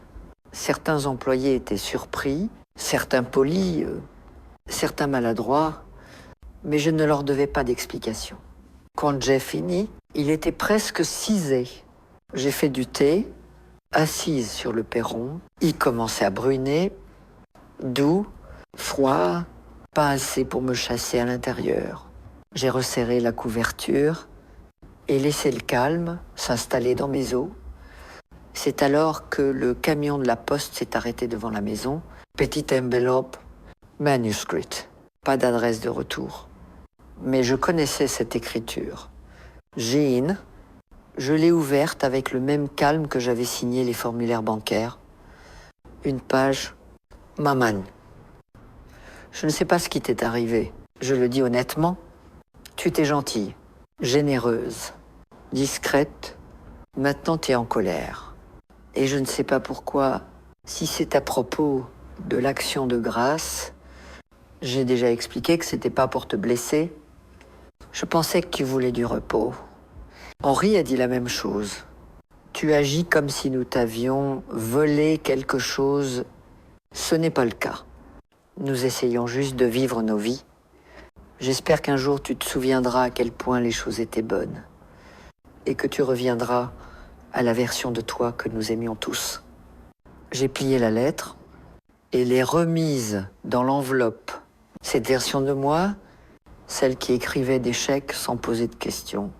Certains employés étaient surpris, certains polis, certains maladroits, mais je ne leur devais pas d'explication. Quand j'ai fini, il était presque 6 heures. J'ai fait du thé, assise sur le perron. Il commençait à bruiner, doux, froid, pas assez pour me chasser à l'intérieur. J'ai resserré la couverture et laissé le calme s'installer dans mes os. C'est alors que le camion de la poste s'est arrêté devant la maison. Petite enveloppe, manuscrite, pas d'adresse de retour. Mais je connaissais cette écriture. Jean, Je l'ai ouverte avec le même calme que j'avais signé les formulaires bancaires. Une page, Maman. Je ne sais pas ce qui t'est arrivé. Je le dis honnêtement. Tu t'es gentille, généreuse, discrète. Maintenant, tu es en colère. Et je ne sais pas pourquoi, si c'est à propos de l'action de grâce, j'ai déjà expliqué que c'était pas pour te blesser. Je pensais que tu voulais du repos. Henri a dit la même chose. Tu agis comme si nous t'avions volé quelque chose. Ce n'est pas le cas. Nous essayons juste de vivre nos vies. J'espère qu'un jour tu te souviendras à quel point les choses étaient bonnes et que tu reviendras à la version de toi que nous aimions tous. J'ai plié la lettre et l'ai remise dans l'enveloppe. Cette version de moi, celle qui écrivait des chèques sans poser de questions,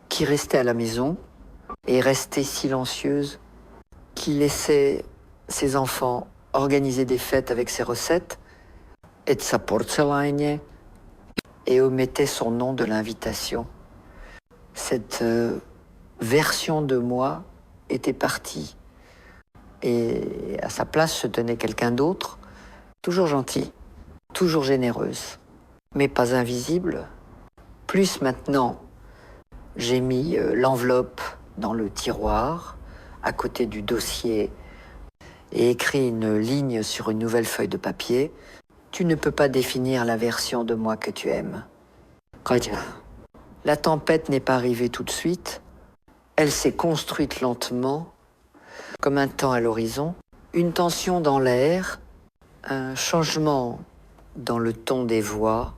qui restait à la maison et restait silencieuse, qui laissait ses enfants organiser des fêtes avec ses recettes, et de sa porcelaine, et omettait son nom de l'invitation. Cette version de moi était partie. Et à sa place se tenait quelqu'un d'autre, toujours gentil, toujours généreuse, mais pas invisible. Plus maintenant, j'ai mis l'enveloppe dans le tiroir, à côté du dossier, et écrit une ligne sur une nouvelle feuille de papier. Tu ne peux pas définir la version de moi que tu aimes. La tempête n'est pas arrivée tout de suite. Elle s'est construite lentement, comme un temps à l'horizon. Une tension dans l'air, un changement dans le ton des voix.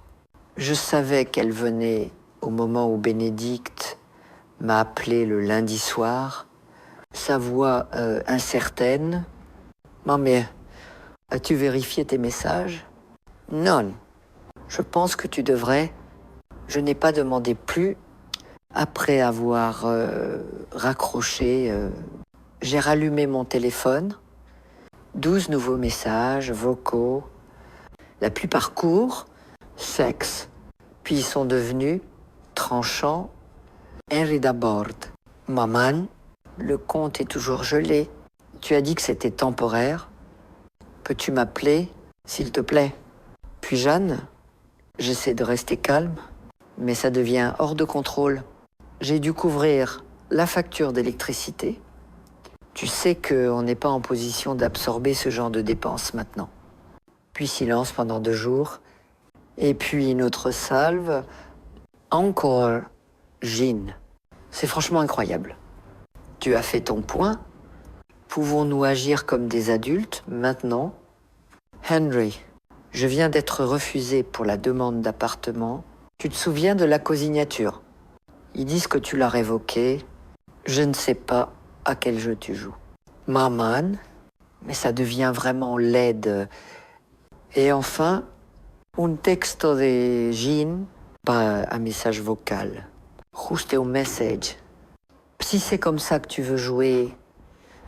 Je savais qu'elle venait au moment où Bénédicte m'a appelé le lundi soir. Sa voix incertaine. « Maman, as-tu vérifié tes messages ?»« Non, je pense que tu devrais. » Je n'ai pas demandé plus. Après avoir raccroché, j'ai rallumé mon téléphone. 12 nouveaux messages vocaux. La plupart courts, sexe. Puis ils sont devenus tranchants. Henri d'abord. Maman, le compte est toujours gelé. Tu as dit que c'était temporaire. Peux-tu m'appeler, s'il te plaît? Puis Jeanne, j'essaie de rester calme, mais ça devient hors de contrôle. J'ai dû couvrir la facture d'électricité. Tu sais qu'on n'est pas en position d'absorber ce genre de dépenses maintenant. Puis silence pendant 2 jours. Et puis une autre salve. Encore gin. C'est franchement incroyable. Tu as fait ton point. Pouvons-nous agir comme des adultes maintenant? Henry, je viens d'être refusé pour la demande d'appartement. Tu te souviens de la cosignature? Ils disent que tu l'as révoqué. Je ne sais pas à quel jeu tu joues. Maman, mais ça devient vraiment laide. Et enfin, un texto de Jean, pas un message vocal. Juste un message. Si c'est comme ça que tu veux jouer,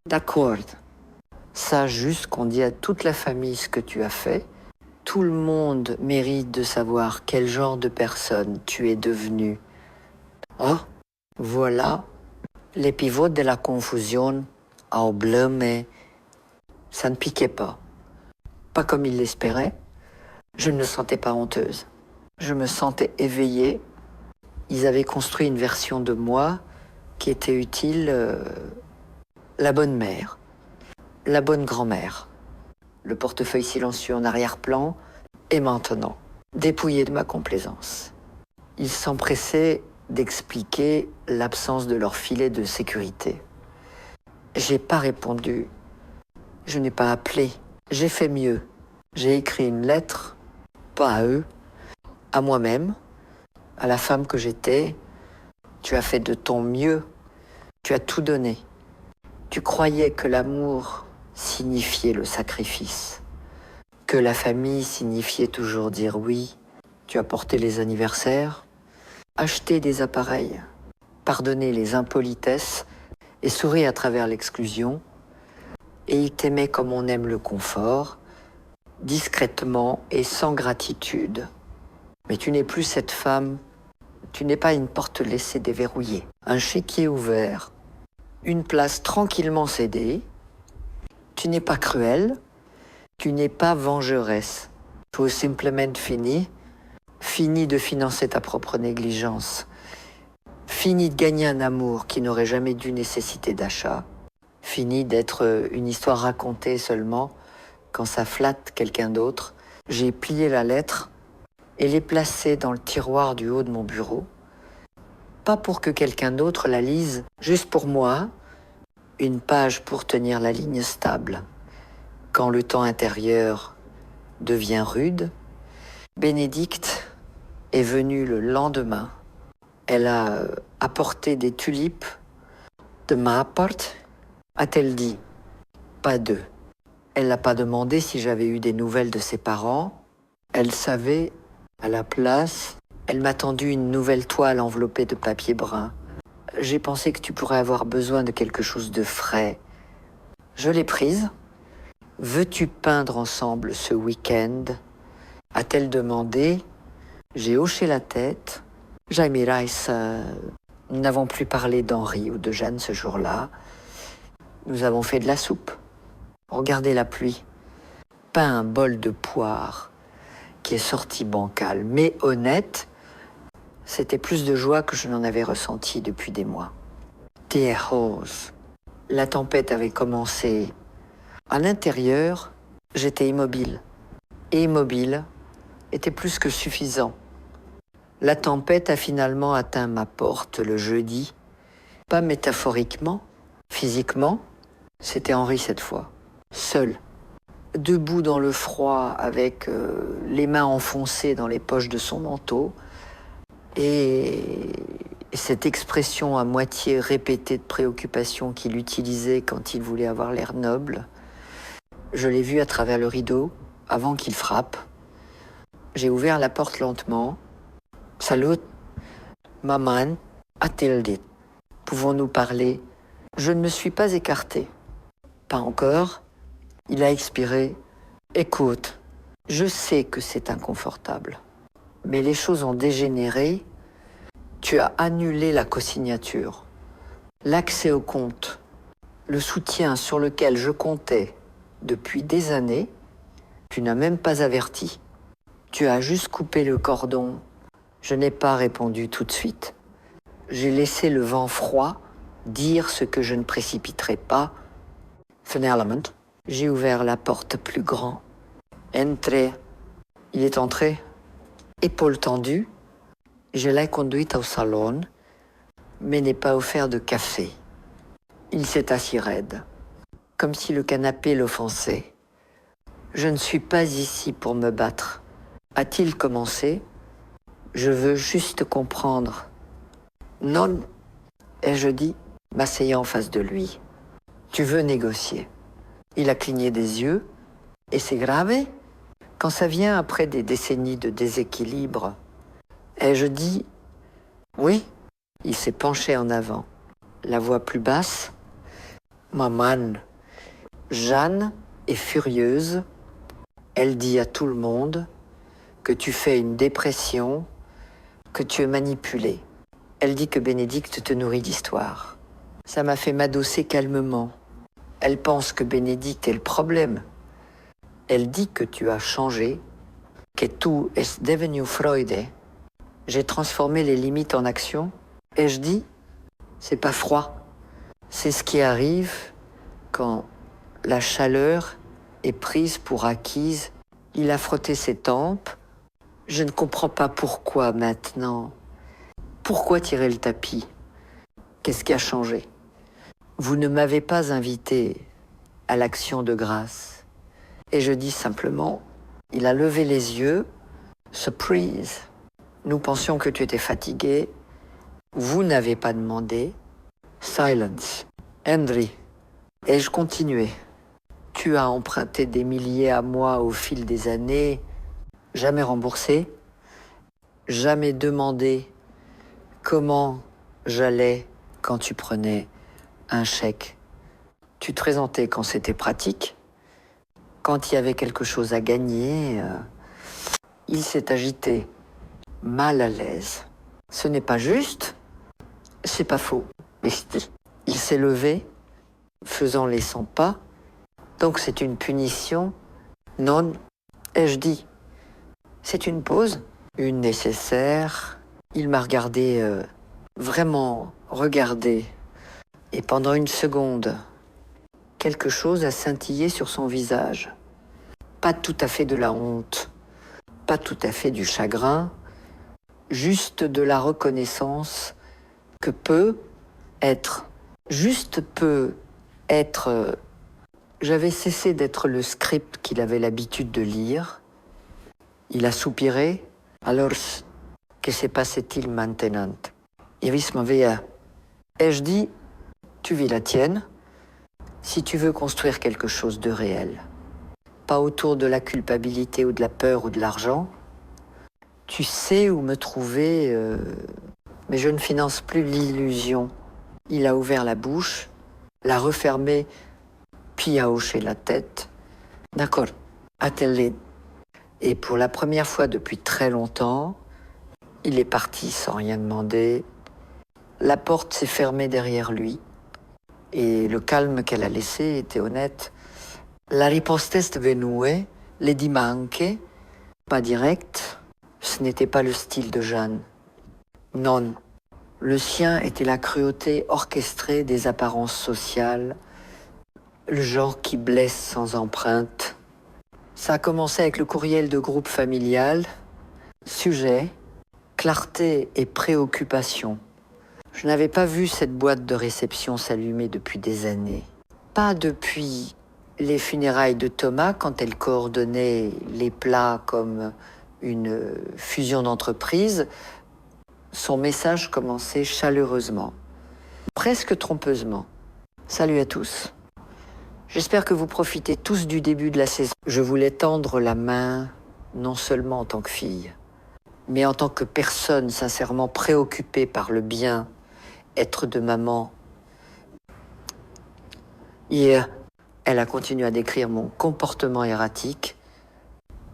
d'accord. Sache juste qu'on dit à toute la famille ce que tu as fait. Tout le monde mérite de savoir quel genre de personne tu es devenue. Oh, voilà les pivots de la confusion au bleu, mais ça ne piquait pas. Pas comme il l'espérait. Je ne me sentais pas honteuse. Je me sentais éveillée. Ils avaient construit une version de moi qui était utile, la bonne mère, la bonne grand-mère, le portefeuille silencieux en arrière-plan, et maintenant, dépouillé de ma complaisance. Ils s'empressaient d'expliquer l'absence de leur filet de sécurité. J'ai pas répondu. Je n'ai pas appelé. J'ai fait mieux. J'ai écrit une lettre, pas à eux, à moi-même, à la femme que j'étais. Tu as fait de ton mieux. Tu as tout donné. Tu croyais que l'amour signifiait le sacrifice, que la famille signifiait toujours dire oui. Tu as porté les anniversaires, acheté des appareils, pardonné les impolitesses et souri à travers l'exclusion. Et il t'aimait comme on aime le confort, discrètement et sans gratitude. Mais tu n'es plus cette femme, tu n'es pas une porte laissée déverrouillée. un chéquier ouvert, une place tranquillement cédée. Tu n'es pas cruelle, tu n'es pas vengeresse. Tu es simplement fini de financer ta propre négligence, fini de gagner un amour qui n'aurait jamais dû nécessiter d'achat, fini d'être une histoire racontée seulement quand ça flatte quelqu'un d'autre. J'ai plié la lettre et l'ai placée dans le tiroir du haut de mon bureau, pas pour que quelqu'un d'autre la lise, juste pour moi, une page pour tenir la ligne stable. Quand le temps intérieur devient rude, Bénédicte est venue le lendemain. Elle a apporté des tulipes de ma part, a-t-elle dit. Pas deux. Elle n'a pas demandé si j'avais eu des nouvelles de ses parents. Elle savait, à la place, elle m'a tendu une nouvelle toile enveloppée de papier brun. J'ai pensé que tu pourrais avoir besoin de quelque chose de frais. Je l'ai prise. Veux-tu peindre ensemble ce week-end? A-t-elle demandé. J'ai hoché la tête. Jaime Rice, nous n'avons plus parlé d'Henri ou de Jeanne ce jour-là. Nous avons fait de la soupe. Regardez la pluie. Pas un bol de poire qui est sorti bancal, mais honnête. C'était plus de joie que je n'en avais ressenti depuis des mois. Dear Rose, la tempête avait commencé. À l'intérieur, j'étais immobile. Et immobile était plus que suffisant. La tempête a finalement atteint ma porte le jeudi. Pas métaphoriquement, physiquement. C'était Henri cette fois. Seul. Debout dans le froid avec les mains enfoncées dans les poches de son manteau. Et cette expression à moitié répétée de préoccupation qu'il utilisait quand il voulait avoir l'air noble, je l'ai vu à travers le rideau avant qu'il frappe. J'ai ouvert la porte lentement. Salut, maman, a-t-il dit. Pouvons-nous parler? Je ne me suis pas écarté. Pas encore. Il a expiré. Écoute, je sais que c'est inconfortable. Mais les choses ont dégénéré. Tu as annulé la cosignature, l'accès au compte, le soutien sur lequel je comptais depuis des années. Tu n'as même pas averti. Tu as juste coupé le cordon. Je n'ai pas répondu tout de suite. J'ai laissé le vent froid dire ce que je ne précipiterai pas. Finalement, j'ai ouvert la porte plus grand. Entrez. Il est entré. Épaules tendues, je l'ai conduit au salon, mais n'ai pas offert de café. Il s'est assis raide, comme si le canapé l'offensait. Je ne suis pas ici pour me battre. A-t-il commencé? Je veux juste comprendre. Non, ai-je dit, m'asseyant en face de lui. Tu veux négocier. Il a cligné des yeux, et c'est grave. Quand ça vient après des décennies de déséquilibre, ai-je dit oui? Il s'est penché en avant, la voix plus basse. Maman, Jeanne est furieuse. Elle dit à tout le monde que tu fais une dépression, que tu es manipulé. Elle dit que Bénédicte te nourrit d'histoires. Ça m'a fait m'adosser calmement. Elle pense que Bénédicte est le problème. Elle dit que tu as changé, que tu es devenu Freude. J'ai transformé les limites en action. Et je dis, c'est pas froid. C'est ce qui arrive quand la chaleur est prise pour acquise. Il a frotté ses tempes. Je ne comprends pas pourquoi maintenant. Pourquoi tirer le tapis? Qu'est-ce qui a changé? Vous ne m'avez pas invité à l'action de grâce. Et je dis simplement, il a levé les yeux, surprise. Nous pensions que tu étais fatigué. Vous n'avez pas demandé. Silence. Henry. Ai-je continué? Tu as emprunté des milliers à moi au fil des années, jamais remboursé, jamais demandé comment j'allais quand tu prenais un chèque. Tu te présentais quand c'était pratique. Quand il y avait quelque chose à gagner, il s'est agité, mal à l'aise. Ce n'est pas juste. C'est pas faux. Il s'est levé, faisant les 100 pas. Donc c'est une punition. Non, ai-je dit. C'est une pause, une nécessaire. Il m'a regardé, vraiment regardé. Et pendant une seconde, quelque chose a scintillé sur son visage. Pas tout à fait de la honte, pas tout à fait du chagrin, juste de la reconnaissance que juste peut être. J'avais cessé d'être le script qu'il avait l'habitude de lire. Il a soupiré. Alors, que se passait-il maintenant? Iris m'avait. Ai-je dit, tu vis la tienne, si tu veux construire quelque chose de réel. Pas autour de la culpabilité ou de la peur ou de l'argent. Tu sais où me trouver, mais je ne finance plus l'illusion. Il a ouvert la bouche, l'a refermée, puis a hoché la tête. D'accord, a-t-elle. Et pour la première fois depuis très longtemps, il est parti sans rien demander. La porte s'est fermée derrière lui. Et le calme qu'elle a laissé était honnête. La riposte est venue, le dit manque, pas direct. Ce n'était pas le style de Jeanne. Non, le sien était la cruauté orchestrée des apparences sociales, le genre qui blesse sans empreinte. Ça a commencé avec le courriel de groupe familial, sujet, clarté et préoccupation. Je n'avais pas vu cette boîte de réception s'allumer depuis des années. Pas depuis les funérailles de Thomas, quand elle coordonnait les plats comme une fusion d'entreprises. Son message commençait chaleureusement, presque trompeusement. Salut à tous. J'espère que vous profitez tous du début de la saison. Je voulais tendre la main, non seulement en tant que fille, mais en tant que personne sincèrement préoccupée par le bien-être de maman. Hier, elle a continué à décrire mon comportement erratique,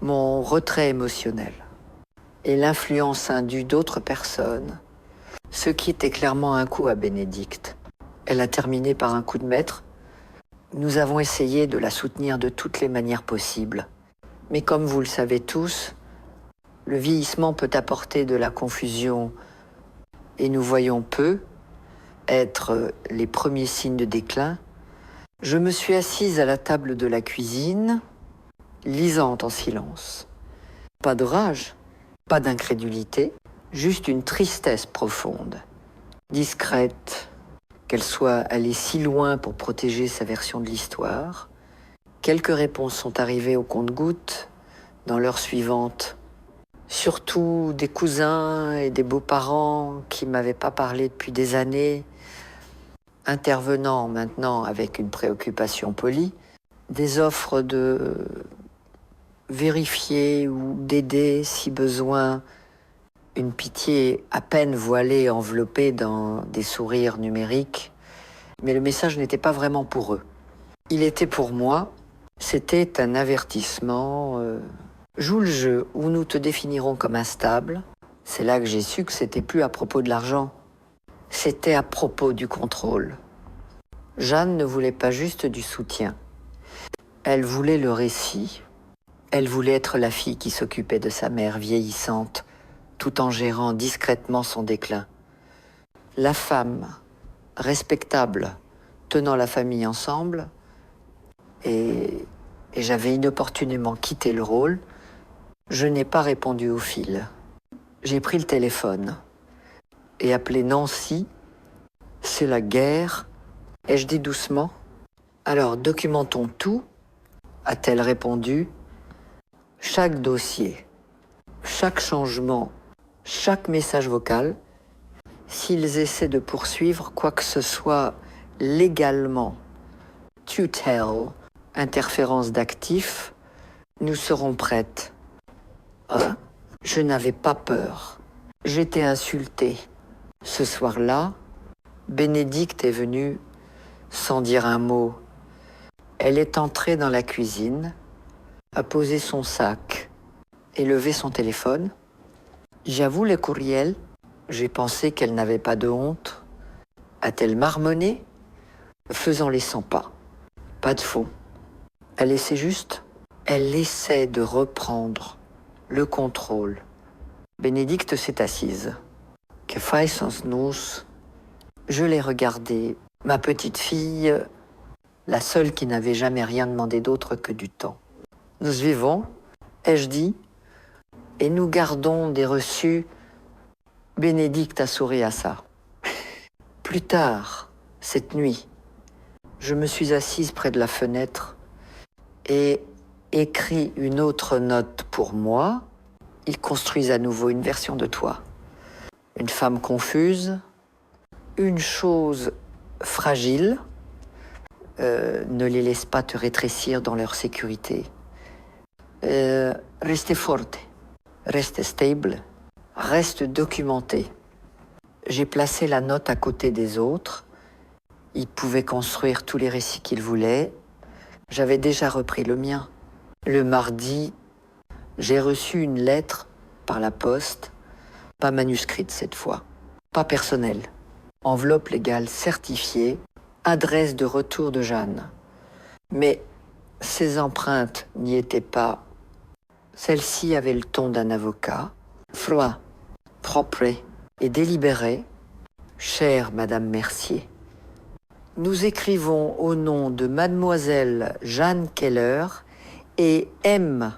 mon retrait émotionnel et l'influence indue d'autres personnes, ce qui était clairement un coup à Bénédicte. Elle a terminé par un coup de maître. Nous avons essayé de la soutenir de toutes les manières possibles. Mais comme vous le savez tous, le vieillissement peut apporter de la confusion et nous voyons peu être les premiers signes de déclin. Je me suis assise à la table de la cuisine, lisant en silence. Pas de rage, pas d'incrédulité, juste une tristesse profonde, discrète, qu'elle soit allée si loin pour protéger sa version de l'histoire. Quelques réponses sont arrivées au compte-gouttes dans l'heure suivante, surtout des cousins et des beaux-parents qui ne m'avaient pas parlé depuis des années, intervenant maintenant avec une préoccupation polie, des offres de vérifier ou d'aider si besoin, une pitié à peine voilée, enveloppée dans des sourires numériques. Mais le message n'était pas vraiment pour eux. Il était pour moi. C'était un avertissement. Joue le jeu où nous te définirons comme instable. C'est là que j'ai su que c'était plus à propos de l'argent. C'était à propos du contrôle. Jeanne ne voulait pas juste du soutien. Elle voulait le récit. Elle voulait être la fille qui s'occupait de sa mère vieillissante, tout en gérant discrètement son déclin. La femme, respectable, tenant la famille ensemble, et j'avais inopportunément quitté le rôle. Je n'ai pas répondu au fil. J'ai pris le téléphone et appelé Nancy. C'est la guerre. Ai-je dit doucement? Alors, documentons tout, a-t-elle répondu. Chaque dossier, chaque changement, chaque message vocal, s'ils essaient de poursuivre quoi que ce soit légalement, tutelle, interférence d'actifs, nous serons prêtes. Je n'avais pas peur. J'étais insultée. Ce soir-là, Bénédicte est venue sans dire un mot. Elle est entrée dans la cuisine, a posé son sac et levé son téléphone. J'avoue le courriel. J'ai pensé qu'elle n'avait pas de honte. a-t-elle marmonné, faisant les 100 pas. Pas de faux. Elle essaie de reprendre le contrôle. Bénédicte s'est assise. Que fai sans nous? Je l'ai regardée, ma petite fille, la seule qui n'avait jamais rien demandé d'autre que du temps. Nous vivons, ai-je dit, et nous gardons des reçus. Bénédicte a souri à ça. Plus tard, cette nuit, je me suis assise près de la fenêtre et écrit une autre note pour moi. Ils construisent à nouveau une version de toi. Une femme confuse, une chose fragile, ne les laisse pas te rétrécir dans leur sécurité. Reste forte, reste stable, reste documenté. J'ai placé la note à côté des autres. Ils pouvaient construire tous les récits qu'ils voulaient. J'avais déjà repris le mien. Le mardi, j'ai reçu une lettre par la poste, pas manuscrite cette fois, pas personnelle. Enveloppe légale certifiée, adresse de retour de Jeanne. Mais ces empreintes n'y étaient pas. Celle-ci avait le ton d'un avocat, froid, propre et délibéré. Chère Madame Mercier, nous écrivons au nom de Mademoiselle Jeanne Keller et M.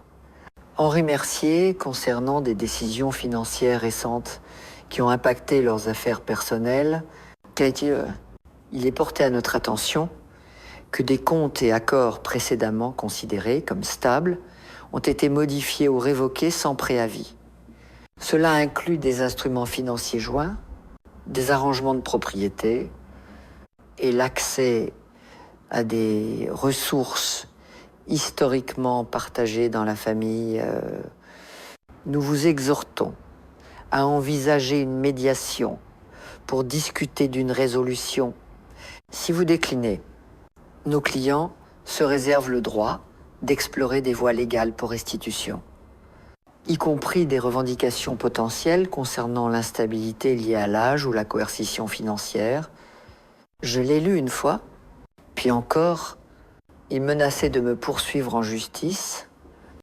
Henri Mercier concernant des décisions financières récentes qui ont impacté leurs affaires personnelles. Il est porté à notre attention que des comptes et accords précédemment considérés comme stables ont été modifiés ou révoqués sans préavis. Cela inclut des instruments financiers joints, des arrangements de propriété et l'accès à des ressources historiquement partagées dans la famille. Nous vous exhortons à envisager une médiation pour discuter d'une résolution. Si vous déclinez, nos clients se réservent le droit d'explorer des voies légales pour restitution, y compris des revendications potentielles concernant l'instabilité liée à l'âge ou la coercition financière. Je l'ai lu une fois, puis encore, il menaçait de me poursuivre en justice,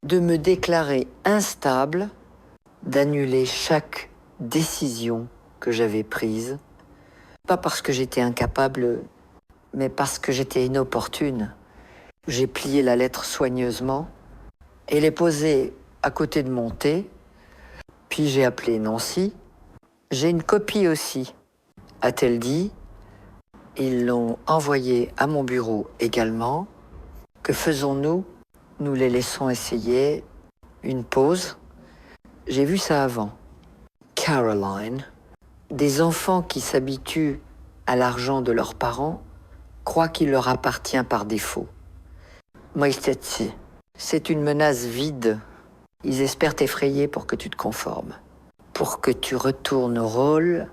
de me déclarer instable, d'annuler chaque décision que j'avais prise, pas parce que j'étais incapable, mais parce que j'étais inopportune. J'ai plié la lettre soigneusement et l'ai posée à côté de mon thé, puis j'ai appelé Nancy. J'ai une copie aussi, a-t-elle dit. Ils l'ont envoyée à mon bureau également. Que faisons-nous? Nous les laissons essayer. Une pause. J'ai vu ça avant. Caroline. Des enfants qui s'habituent à l'argent de leurs parents croient qu'il leur appartient par défaut. Maïstetsi. C'est une menace vide. Ils espèrent t'effrayer pour que tu te conformes, pour que tu retournes au rôle,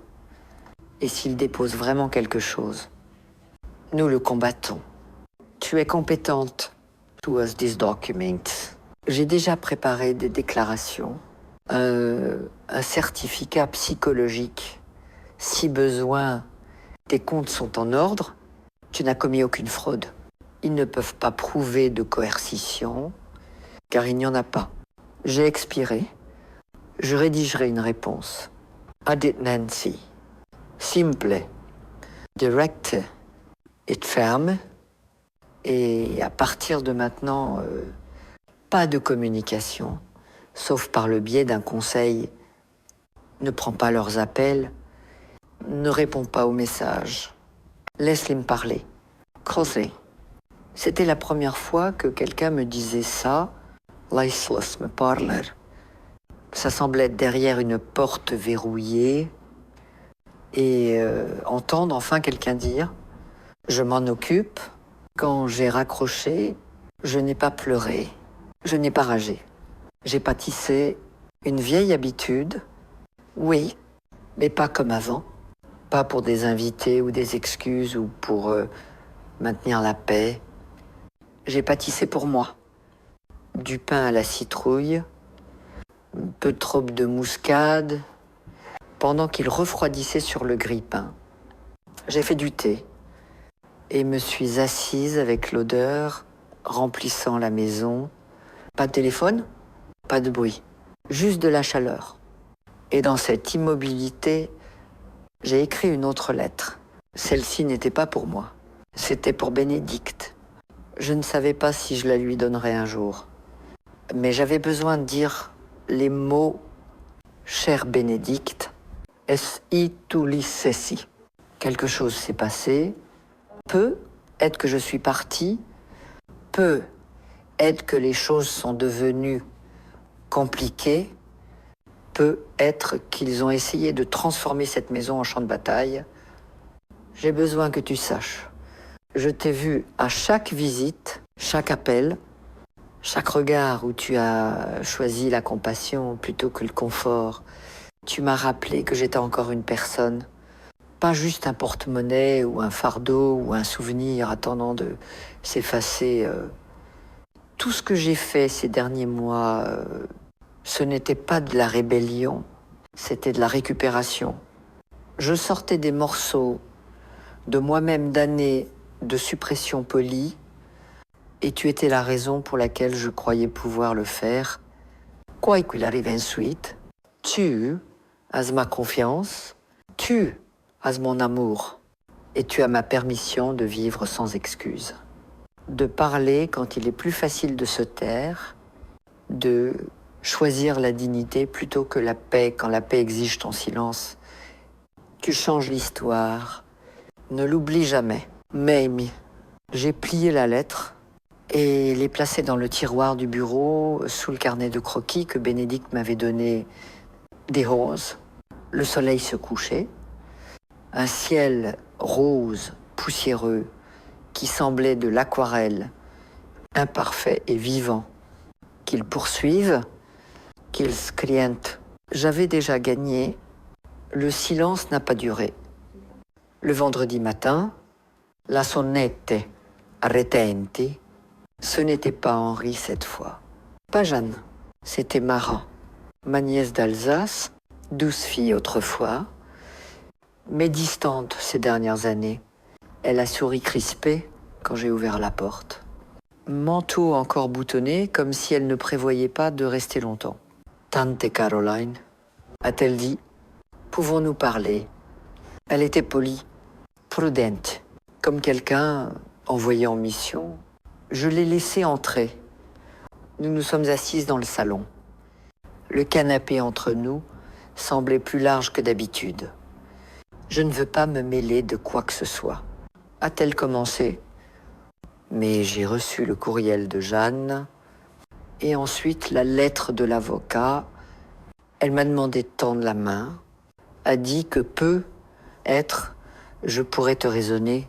et s'ils déposent vraiment quelque chose, nous le combattons. Tu es compétente towards these documents. J'ai déjà préparé des déclarations, un certificat psychologique. Si besoin, tes comptes sont en ordre, tu n'as commis aucune fraude. Ils ne peuvent pas prouver de coercition, car il n'y en a pas. J'ai expiré. Je rédigerai une réponse. Adit Nancy. Simple, direct et ferme. Et à partir de maintenant, pas de communication, sauf par le biais d'un conseil. Ne prends pas leurs appels, ne réponds pas aux messages. Laisse-les me parler. Creuser. C'était la première fois que quelqu'un me disait ça. Laisse me parler. Ça semblait être derrière une porte verrouillée. Et entendre enfin quelqu'un dire « Je m'en occupe ». Quand j'ai raccroché, je n'ai pas pleuré, je n'ai pas ragé. J'ai pâtissé une vieille habitude, oui, mais pas comme avant. Pas pour des invités ou des excuses ou pour maintenir la paix. J'ai pâtissé pour moi. Du pain à la citrouille, un peu trop de muscade, pendant qu'il refroidissait sur le grille-pain. J'ai fait du thé et me suis assise avec l'odeur remplissant la maison. Pas de téléphone, pas de bruit, juste de la chaleur. Et dans cette immobilité, j'ai écrit une autre lettre. Celle-ci n'était pas pour moi, c'était pour Bénédicte. Je ne savais pas si je la lui donnerais un jour. Mais j'avais besoin de dire les mots « Chère Bénédicte », S-I tulis ceci. Quelque chose s'est passé. Peut être que je suis partie. Peut être que les choses sont devenues compliquées. Peut être qu'ils ont essayé de transformer cette maison en champ de bataille. J'ai besoin que tu saches. Je t'ai vu à chaque visite, chaque appel, chaque regard où tu as choisi la compassion plutôt que le confort. Tu m'as rappelé que j'étais encore une personne, pas juste un porte-monnaie ou un fardeau ou un souvenir attendant de s'effacer. Tout ce que j'ai fait ces derniers mois, ce n'était pas de la rébellion, c'était de la récupération. Je sortais des morceaux de moi-même d'années de suppression polie, et tu étais la raison pour laquelle je croyais pouvoir le faire. Quoi qu'il arrive ensuite, tu as ma confiance, tu as mon amour, et tu as ma permission de vivre sans excuse. De parler quand il est plus facile de se taire, de choisir la dignité plutôt que la paix quand la paix exige ton silence. Tu changes l'histoire, ne l'oublie jamais. Mamie, j'ai plié la lettre et l'ai placée dans le tiroir du bureau sous le carnet de croquis que Bénédicte m'avait donné des roses. Le soleil se couchait, un ciel rose, poussiéreux, qui semblait de l'aquarelle, imparfait et vivant. Qu'ils poursuivent, qu'ils scrient. J'avais déjà gagné, le silence n'a pas duré. Le vendredi matin, la sonnette retenti, ce n'était pas Henri cette fois, pas Jeanne, c'était Mara, ma nièce d'Alsace, douce fille autrefois, mais distante ces dernières années. Elle a souri crispée quand j'ai ouvert la porte. Manteau encore boutonné, comme si elle ne prévoyait pas de rester longtemps. Tante Caroline, a-t-elle dit, pouvons-nous parler? Elle était polie, prudente, comme quelqu'un envoyé en mission. Je l'ai laissée entrer. Nous nous sommes assises dans le salon. Le canapé entre nous semblait plus large que d'habitude. Je ne veux pas me mêler de quoi que ce soit. A-t-elle commencé? Mais j'ai reçu le courriel de Jeanne et ensuite la lettre de l'avocat. Elle m'a demandé de tendre la main, a dit que peut-être je pourrais te raisonner,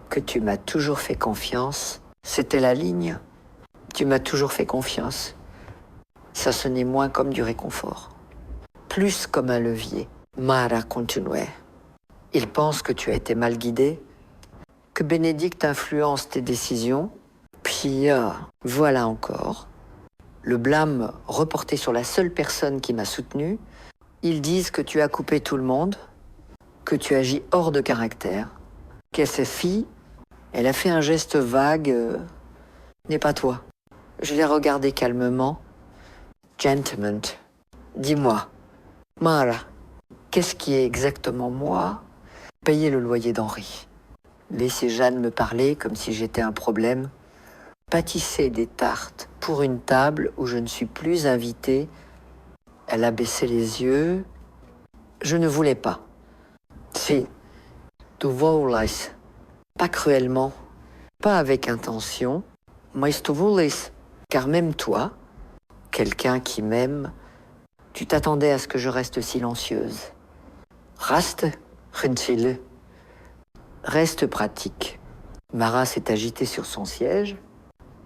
que tu m'as toujours fait confiance. C'était la ligne. Tu m'as toujours fait confiance. Ça sonnait moins comme du réconfort, plus comme un levier. Mara continuait. Il pense que tu as été mal guidée, que Bénédicte influence tes décisions, puis voilà encore. Le blâme reporté sur la seule personne qui m'a soutenue. Ils disent que tu as coupé tout le monde, que tu agis hors de caractère, qu'elle s'est fille, elle a fait un geste vague, n'est pas toi. Je l'ai regardé calmement. Gentleman, dis-moi, Mara, qu'est-ce qui est exactement moi? Payer le loyer d'Henri. Laisser Jeanne me parler comme si j'étais un problème. Pâtisser des tartes pour une table où je ne suis plus invitée. Elle a baissé les yeux. Je ne voulais pas. Si, tu voulais, pas cruellement, pas avec intention, mais tu voulais, car même toi, quelqu'un qui m'aime, tu t'attendais à ce que je reste silencieuse. Reste, gentile. Reste pratique. Mara s'est agitée sur son siège.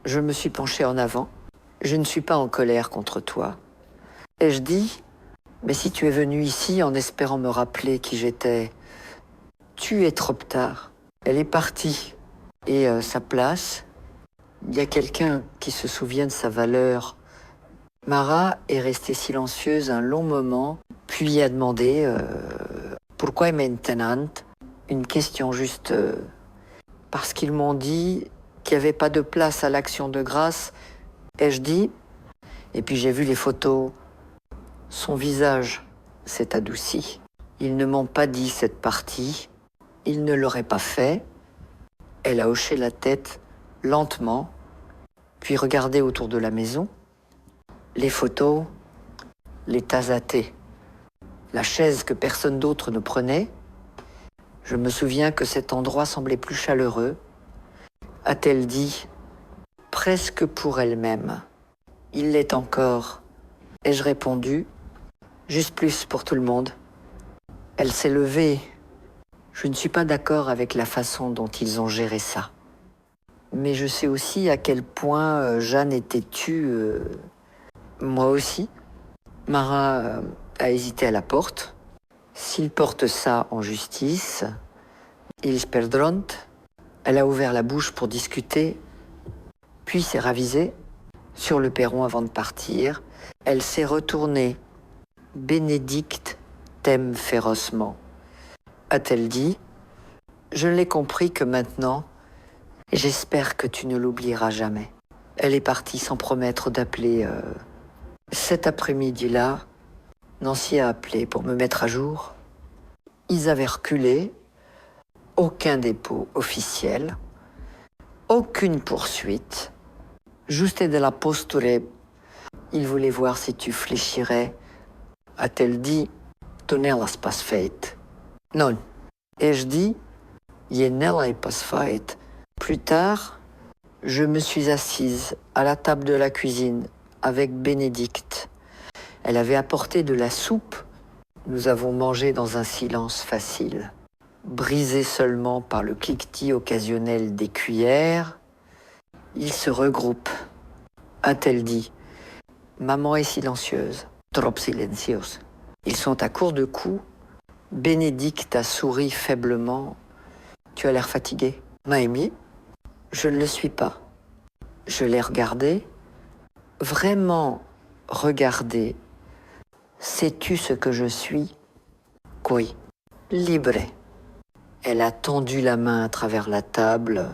Je me suis penchée en avant. Je ne suis pas en colère contre toi. Et je dis, mais si tu es venu ici en espérant me rappeler qui j'étais, tu es trop tard. Elle est partie. Et sa place, il y a quelqu'un qui se souvient de sa valeur. Mara est restée silencieuse un long moment, puis a demandé pourquoi maintenant? une question juste parce qu'ils m'ont dit qu'il n'y avait pas de place à l'action de grâce. Ai-je dit? Et puis j'ai vu les photos. Son visage s'est adouci. Ils ne m'ont pas dit cette partie. Ils ne l'auraient pas fait. Elle a hoché la tête lentement, puis regardé autour de la maison. Les photos, les tas à thé, la chaise que personne d'autre ne prenait. Je me souviens que cet endroit semblait plus chaleureux. A-t-elle dit, presque pour elle-même. Il l'est encore. Ai-je répondu, juste plus pour tout le monde. Elle s'est levée. Je ne suis pas d'accord avec la façon dont ils ont géré ça. Mais je sais aussi à quel point Jeanne était tue. Moi aussi. Mara a hésité à la porte. S'ils portent ça en justice, ils perdront. Elle a ouvert la bouche pour discuter, puis s'est ravisée sur le perron avant de partir. Elle s'est retournée. Bénédicte t'aime férocement. A-t-elle dit, je l'ai compris que maintenant, j'espère que tu ne l'oublieras jamais. Elle est partie sans promettre d'appeler. Cet après-midi-là, Nancy a appelé pour me mettre à jour. Ils avaient reculé, aucun dépôt officiel, aucune poursuite, juste de la posture. Ils voulaient voir si tu fléchirais. A-t-elle dit, tonnelas pas fait. Non. Ai-je dit, yenella pas fait. Plus tard, je me suis assise à la table de la cuisine avec Bénédicte. Elle avait apporté de la soupe. Nous avons mangé dans un silence facile, brisé seulement par le cliquetis occasionnel des cuillères. Ils se regroupent. A-t-elle dit, maman est silencieuse, trop silencieuse. Ils sont à court de coups. Bénédicte a souri faiblement. Tu as l'air fatiguée. Noémie, je ne le suis pas. Je l'ai regardé, vraiment regardé. Sais-tu ce que je suis? Oui, libre. Elle a tendu la main à travers la table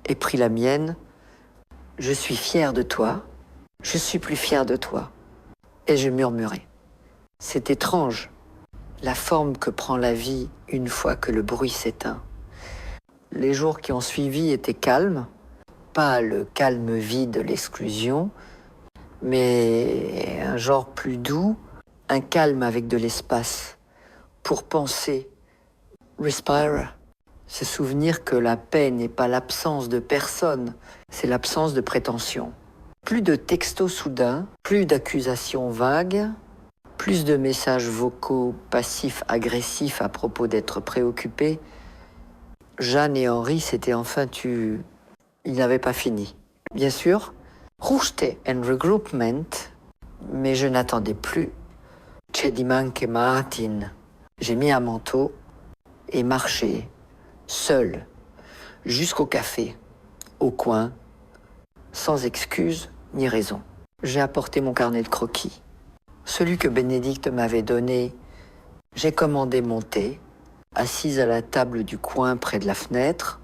et pris la mienne. Je suis fière de toi. Je suis plus fière de toi. Et je murmurai. C'est étrange, la forme que prend la vie une fois que le bruit s'éteint. Les jours qui ont suivi étaient calmes, pas le calme vide de l'exclusion, mais un genre plus doux, un calme avec de l'espace, pour penser, respire, se souvenir que la paix n'est pas l'absence de personne, c'est l'absence de prétention. Plus de textos soudains, plus d'accusations vagues, plus de messages vocaux passifs-agressifs à propos d'être préoccupés. Jeanne et Henri s'étaient enfin tus. Ils n'avaient pas fini. Bien sûr, Ruchte and regroupment, mais je n'attendais plus. Chedimanke Martin. J'ai mis un manteau et marché, seul, jusqu'au café, au coin, sans excuse ni raison. J'ai apporté mon carnet de croquis. Celui que Bénédicte m'avait donné, j'ai commandé mon thé, assise à la table du coin près de la fenêtre,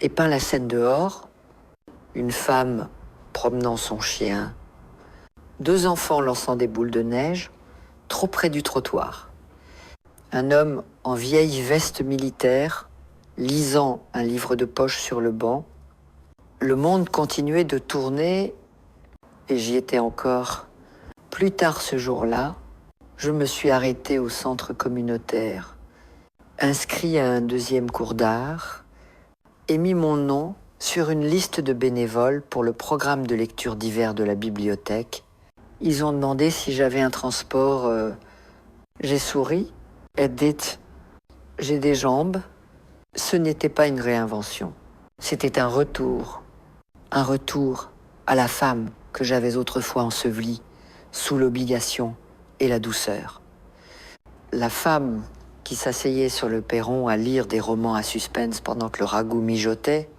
et peint la scène dehors, une femme promenant son chien, 2 enfants lançant des boules de neige, trop près du trottoir. Un homme en vieille veste militaire, lisant un livre de poche sur le banc. Le monde continuait de tourner, et j'y étais encore. Plus tard ce jour-là, je me suis arrêtée au centre communautaire, inscrit à un 2e cours d'art, et mis mon nom sur une liste de bénévoles pour le programme de lecture d'hiver de la bibliothèque. Ils ont demandé si j'avais un transport. J'ai souri. Elle dit, j'ai des jambes. Ce n'était pas une réinvention. C'était un retour à la femme que j'avais autrefois ensevelie sous l'obligation et la douceur. La femme qui s'asseyait sur le perron à lire des romans à suspense pendant que le ragoût mijotait,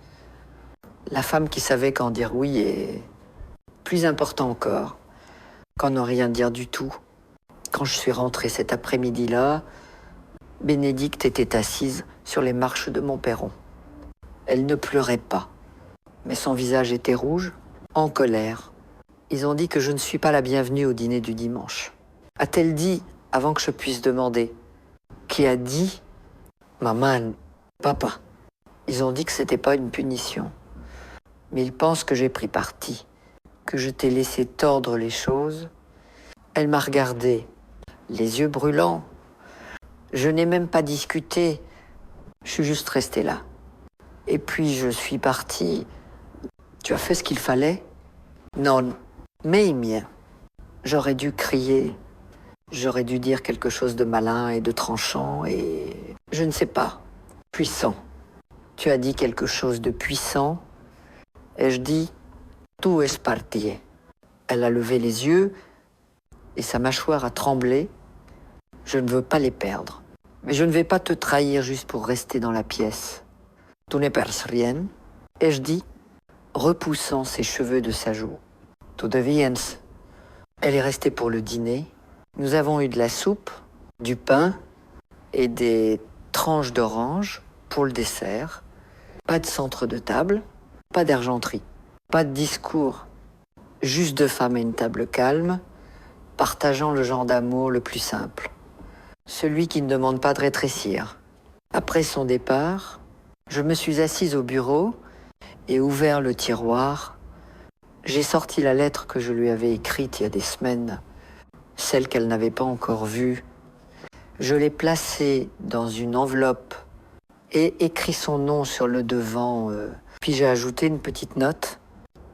la femme qui savait qu'en dire oui est plus important encore qu'en ne rien dire du tout. Quand je suis rentrée cet après-midi-là, Bénédicte était assise sur les marches de mon perron. Elle ne pleurait pas, mais son visage était rouge, en colère. Ils ont dit que je ne suis pas la bienvenue au dîner du dimanche. A-t-elle dit, avant que je puisse demander? Qui a dit? Maman, papa. Ils ont dit que c'était pas une punition. Mais ils pensent que j'ai pris parti, que je t'ai laissé tordre les choses. Elle m'a regardé, les yeux brûlants. Je n'ai même pas discuté, je suis juste restée là. Et puis je suis partie. Tu as fait ce qu'il fallait? Non, mais mien. J'aurais dû crier, j'aurais dû dire quelque chose de malin et de tranchant et... Je ne sais pas, puissant. Tu as dit quelque chose de puissant et je dis, tout est parti. Elle a levé les yeux et sa mâchoire a tremblé. Je ne veux pas les perdre. Mais je ne vais pas te trahir juste pour rester dans la pièce. Tu ne perds rien. Et je dis, repoussant ses cheveux de sa joue. Tu deviens. Elle est restée pour le dîner. Nous avons eu de la soupe, du pain et des tranches d'orange pour le dessert. Pas de centre de table, pas d'argenterie, pas de discours. Juste deux femmes à une table calme, partageant le genre d'amour le plus simple. Celui qui ne demande pas de rétrécir. Après son départ, je me suis assise au bureau et ouvert le tiroir. J'ai sorti la lettre que je lui avais écrite il y a des semaines, celle qu'elle n'avait pas encore vue. Je l'ai placée dans une enveloppe et écrit son nom sur le devant. Puis j'ai ajouté une petite note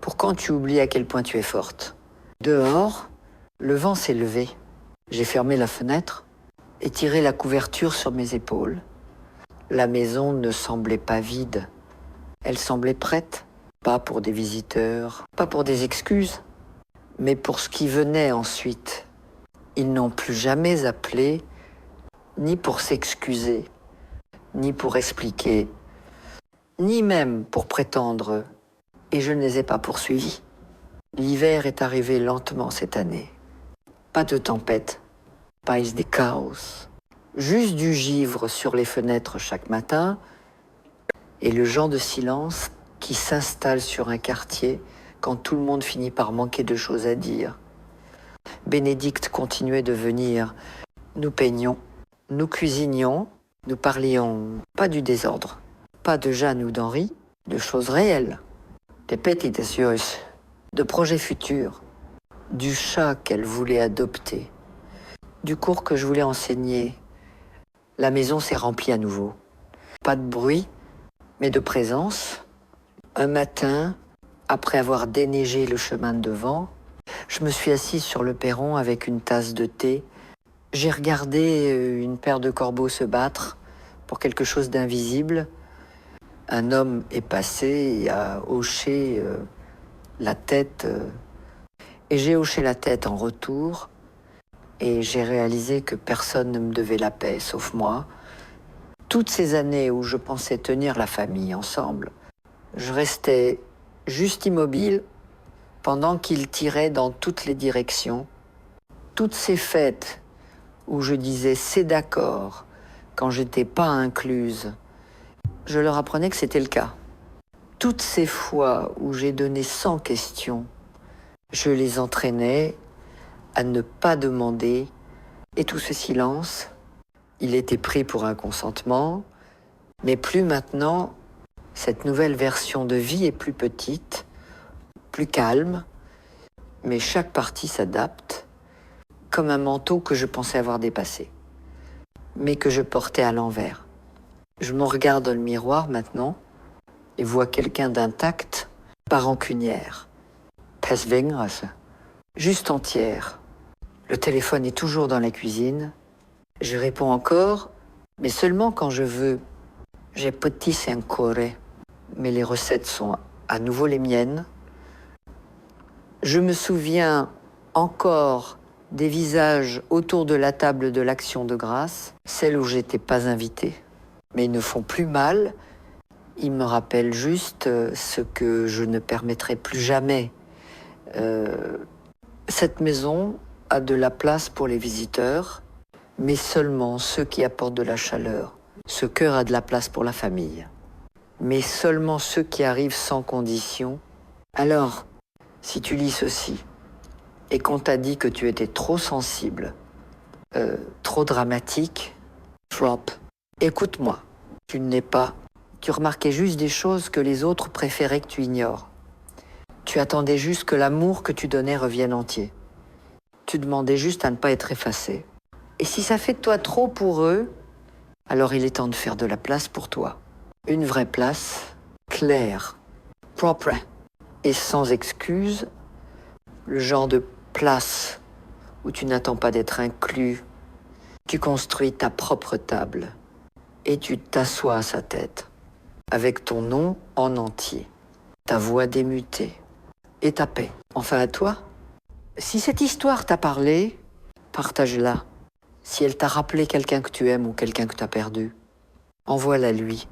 pour quand tu oublies à quel point tu es forte. Dehors, le vent s'est levé. J'ai fermé la fenêtre et tiré la couverture sur mes épaules. La maison ne semblait pas vide. Elle semblait prête, pas pour des visiteurs, pas pour des excuses, mais pour ce qui venait ensuite. Ils n'ont plus jamais appelé, ni pour s'excuser, ni pour expliquer, ni même pour prétendre, et je ne les ai pas poursuivis. L'hiver est arrivé lentement cette année. Pas de tempête, pas des chaos, juste du givre sur les fenêtres chaque matin et le genre de silence qui s'installe sur un quartier quand tout le monde finit par manquer de choses à dire. Bénédicte continuait de venir. Nous peignions, nous cuisinions, nous parlions pas du désordre, pas de Jeanne ou d'Henri, de choses réelles, des petites choses, de projets futurs, du chat qu'elle voulait adopter, du cours que je voulais enseigner. La maison s'est remplie à nouveau. Pas de bruit, mais de présence. Un matin, après avoir déneigé le chemin de devant, je me suis assise sur le perron avec une tasse de thé. J'ai regardé une paire de corbeaux se battre pour quelque chose d'invisible. Un homme est passé et a hoché la tête. Et j'ai hoché la tête en retour. Et j'ai réalisé que personne ne me devait la paix, sauf moi. Toutes ces années où je pensais tenir la famille ensemble, je restais juste immobile pendant qu'il tirait dans toutes les directions. Toutes ces fêtes où je disais c'est d'accord quand j'étais pas incluse, je leur apprenais que c'était le cas. Toutes ces fois où j'ai donné sans question, je les entraînais à ne pas demander, et tout ce silence, il était pris pour un consentement, mais plus maintenant, cette nouvelle version de vie est plus petite, plus calme, mais chaque partie s'adapte, comme un manteau que je pensais avoir dépassé, mais que je portais à l'envers. Je me regarde dans le miroir maintenant et vois quelqu'un d'intact, pas rancunière. Pesvingras, juste entière. Le téléphone est toujours dans la cuisine. Je réponds encore, mais seulement quand je veux. J'ai petit encore, mais les recettes sont à nouveau les miennes. Je me souviens encore des visages autour de la table de l'Action de grâce, celle où j'étais pas invitée. Mais ils ne font plus mal, ils me rappellent juste ce que je ne permettrai plus jamais. Cette maison a de la place pour les visiteurs, mais seulement ceux qui apportent de la chaleur. Ce cœur a de la place pour la famille, mais seulement ceux qui arrivent sans condition. Alors, si tu lis ceci, et qu'on t'a dit que tu étais trop sensible, trop dramatique, drop. Écoute-moi, tu ne l'es pas. Tu remarquais juste des choses que les autres préféraient que tu ignores. Tu attendais juste que l'amour que tu donnais revienne entier. Tu demandais juste à ne pas être effacé. Et si ça fait de toi trop pour eux, alors il est temps de faire de la place pour toi. Une vraie place, claire, propre et sans excuse. Le genre de place où tu n'attends pas d'être inclus. Tu construis ta propre table et tu t'assois à sa tête avec ton nom en entier, ta voix démutée et ta paix. Enfin à toi. Si cette histoire t'a parlé, partage-la. Si elle t'a rappelé quelqu'un que tu aimes ou quelqu'un que tu as perdu, envoie-la lui.